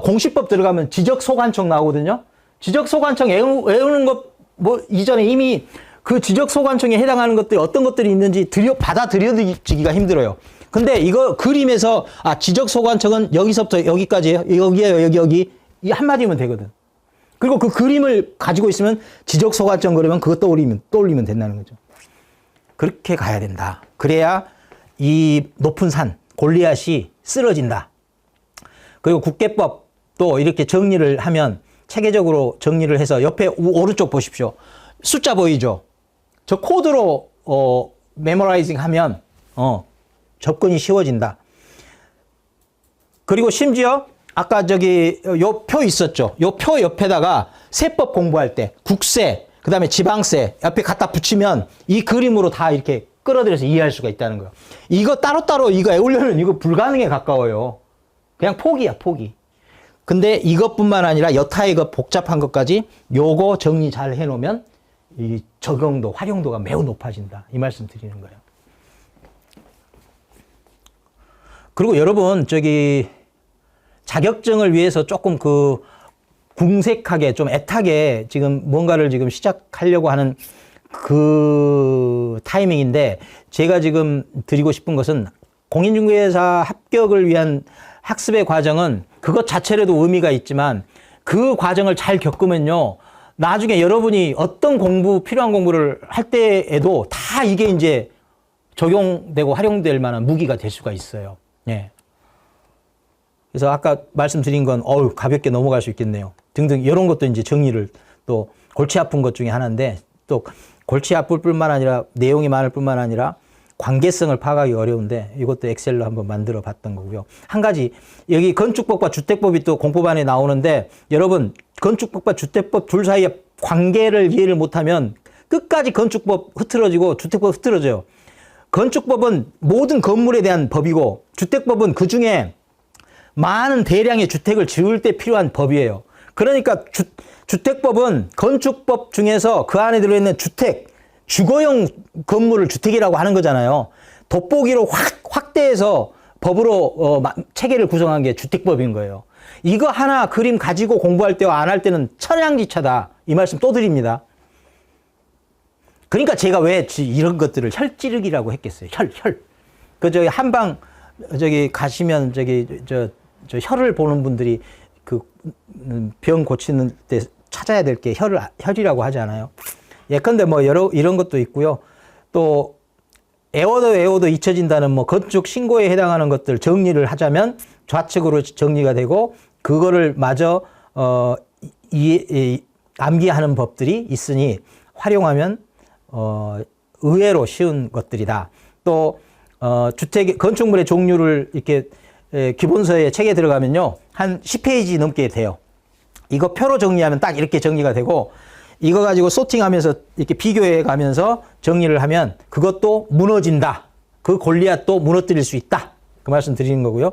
공시법 들어가면 지적소관청 나오거든요. 지적소관청 외우는 것 뭐 이전에 이미 그 지적소관청에 해당하는 것들이 어떤 것들이 있는지 받아들여지기가 힘들어요. 근데 이거 그림에서 지적소관청은 여기서부터 여기까지예요. 여기에요. 여기 이 한마디면 되거든. 그리고 그 그림을 가지고 있으면 지적소관청 그러면 그거 떠올리면 된다는 거죠. 그렇게 가야 된다. 그래야 이 높은 산 골리앗이 쓰러진다. 그리고 국계법도 이렇게 정리를 하면 체계적으로 정리를 해서 옆에 오른쪽 보십시오. 숫자 보이죠? 저 코드로 메모라이징 하면 접근이 쉬워진다. 그리고 심지어 아까 요 표 있었죠? 요 표 옆에다가 세법 공부할 때 국세, 그다음에 지방세 옆에 갖다 붙이면 이 그림으로 다 이렇게 끌어들여서 이해할 수가 있다는 거예요. 이거 따로따로 이거 외우려면 이거 불가능에 가까워요. 그냥 포기야, 포기. 근데 이것뿐만 아니라 여타의 그 복잡한 것까지 요거 정리 잘 해놓으면 이 적용도, 활용도가 매우 높아진다. 이 말씀 드리는 거예요. 그리고 여러분, 자격증을 위해서 조금 궁색하게, 좀 애타게 지금 뭔가를 지금 시작하려고 하는 그 타이밍인데, 제가 지금 드리고 싶은 것은 공인중개사 합격을 위한 학습의 과정은 그것 자체로도 의미가 있지만 그 과정을 잘 겪으면요, 나중에 여러분이 어떤 필요한 공부를 할 때에도 다 이게 이제 적용되고 활용될 만한 무기가 될 수가 있어요. 예. 그래서 아까 말씀드린 건, 가볍게 넘어갈 수 있겠네요. 등등, 이런 것도 이제 정리를 또 골치 아픈 것 중에 하나인데, 또 골치 아플 뿐만 아니라 내용이 많을 뿐만 아니라 관계성을 파악하기 어려운데 이것도 엑셀로 한번 만들어 봤던 거고요. 한 가지, 여기 건축법과 주택법이 또 공법안에 나오는데, 여러분, 건축법과 주택법 둘 사이에 관계를 이해를 못하면 끝까지 건축법 흐트러지고 주택법 흐트러져요. 건축법은 모든 건물에 대한 법이고, 주택법은 그 중에 많은 대량의 주택을 지을 때 필요한 법이에요. 그러니까 주택법은 건축법 중에서 그 안에 들어있는 주거용 건물을 주택이라고 하는 거잖아요. 돋보기로 확대해서 법으로 체계를 구성한 게 주택법인 거예요. 이거 하나 그림 가지고 공부할 때와 안 할 때는 천양지차다. 이 말씀 또 드립니다. 그러니까 제가 왜 이런 것들을 혈찌르기라고 했겠어요. 혈. 한방 가시면 혈을 보는 분들이 병 고치는 때 찾아야 될 게 혈이라고 하지 않아요? 예컨대 이런 것도 있고요. 또 애워도 잊혀진다는 건축 신고에 해당하는 것들 정리를 하자면 좌측으로 정리가 되고, 그거를 마저 암기하는 법들이 있으니 활용하면 의외로 쉬운 것들이다. 또 건축물의 종류를 이렇게 기본서에 책에 들어가면요, 한 10페이지 넘게 돼요. 이거 표로 정리하면 딱 이렇게 정리가 되고, 이거 가지고 소팅하면서 이렇게 비교해 가면서 정리를 하면 그것도 무너진다. 그 골리앗도 무너뜨릴 수 있다. 그 말씀 드리는 거고요.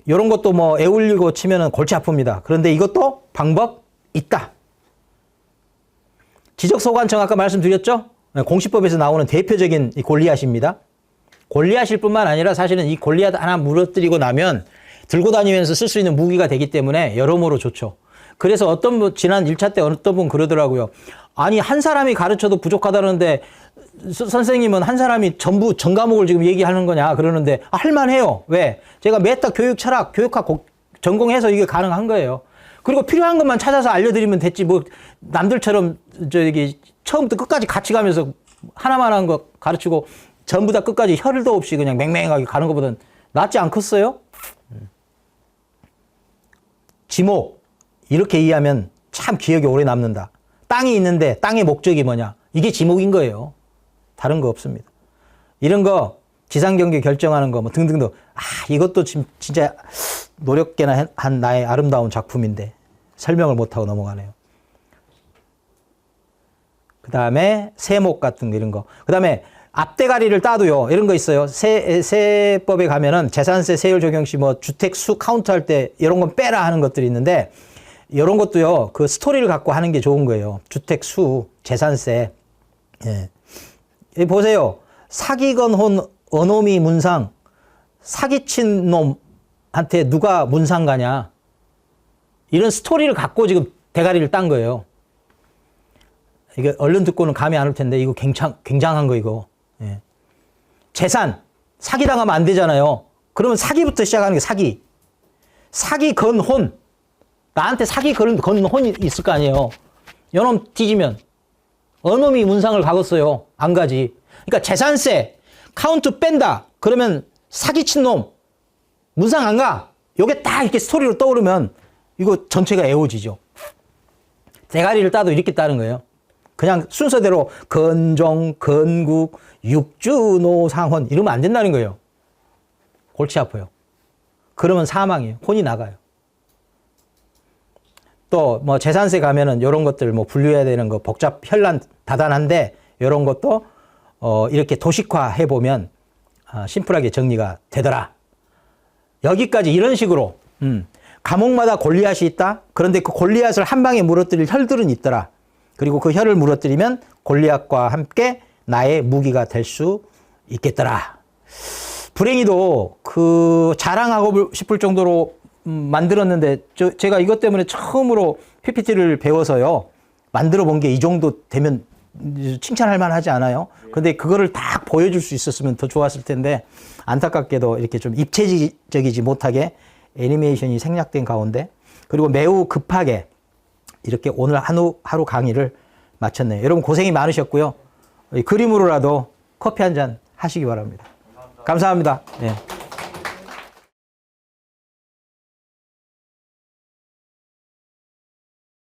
이런 것도 애울리고 치면은 골치 아픕니다. 그런데 이것도 방법 있다. 지적소관청 아까 말씀드렸죠? 공시법에서 나오는 대표적인 이 골리앗입니다. 골리앗일 뿐만 아니라 사실은 이 골리앗 하나 무너뜨리고 나면 들고 다니면서 쓸 수 있는 무기가 되기 때문에 여러모로 좋죠. 그래서 지난 1차 때 어떤 분 그러더라고요. 아니, 한 사람이 가르쳐도 부족하다는데 선생님은 한 사람이 전부 전 과목을 지금 얘기하는 거냐 그러는데, 할만해요. 왜? 제가 메타 교육 철학, 교육학 전공해서 이게 가능한 거예요. 그리고 필요한 것만 찾아서 알려드리면 됐지, 남들처럼 처음부터 끝까지 같이 가면서 하나만 한 거 가르치고 전부 다 끝까지 혈도 없이 그냥 맹맹하게 가는 것보다는 낫지 않겠어요? 지목, 이렇게 이해하면 참 기억이 오래 남는다. 땅이 있는데 땅의 목적이 뭐냐? 이게 지목인 거예요. 다른 거 없습니다. 이런 거, 지상경계 결정하는 거 등등등. 이것도 진짜 노력게나 한 나의 아름다운 작품인데 설명을 못하고 넘어가네요. 그 다음에 세목 같은 거, 이런 거. 그 다음에 앞대가리를 따도요, 이런 거 있어요. 세법에 가면은 재산세 세율 적용 시 주택 수 카운트 할 때 이런 건 빼라 하는 것들이 있는데, 이런 것도요, 그 스토리를 갖고 하는 게 좋은 거예요. 주택 수, 재산세. 예. 보세요. 사기건 혼, 어노미 문상. 사기친 놈한테 누가 문상 가냐. 이런 스토리를 갖고 지금 대가리를 딴 거예요. 이게 얼른 듣고는 감이 안 올 텐데 이거 굉장한 거 이거. 예. 재산 사기당하면 안 되잖아요. 그러면 사기부터 시작하는 게 사기. 사기 건 혼. 나한테 사기 건 혼이 있을 거 아니에요. 요놈 뒤지면 어느 놈이 문상을 가겠어요. 안 가지. 그러니까 재산세 카운트 뺀다. 그러면 사기친 놈 문상 안 가. 요게 딱 이렇게 스토리로 떠오르면 이거 전체가 애워지죠. 대가리를 따도 이렇게 따는 거예요. 그냥 순서대로 건종, 건국, 육주, 노상혼 이러면 안 된다는 거예요. 골치 아파요. 그러면 사망이에요. 혼이 나가요. 또 뭐 재산세 가면은 이런 것들 뭐 분류해야 되는 거 복잡 현란 다단한데 이런 것도 이렇게 도식화 해보면 심플하게 정리가 되더라. 여기까지 이런 식으로 감옥마다 골리앗이 있다. 그런데 그 골리앗을 한 방에 무너뜨릴 혈들은 있더라. 그리고 그 혈을 무너뜨리면 골리앗과 함께 나의 무기가 될 수 있겠더라. 불행히도 그 자랑하고 싶을 정도로 만들었는데 제가 이것 때문에 처음으로 PPT를 배워서요. 만들어 본 게 이 정도 되면 칭찬할 만하지 않아요? 근데 그거를 딱 보여줄 수 있었으면 더 좋았을 텐데 안타깝게도 이렇게 좀 입체적이지 못하게 애니메이션이 생략된 가운데 그리고 매우 급하게 이렇게 오늘 하루 강의를 마쳤네요. 여러분 고생이 많으셨고요. 그림으로라도 커피 한 잔 하시기 바랍니다. 감사합니다. 네.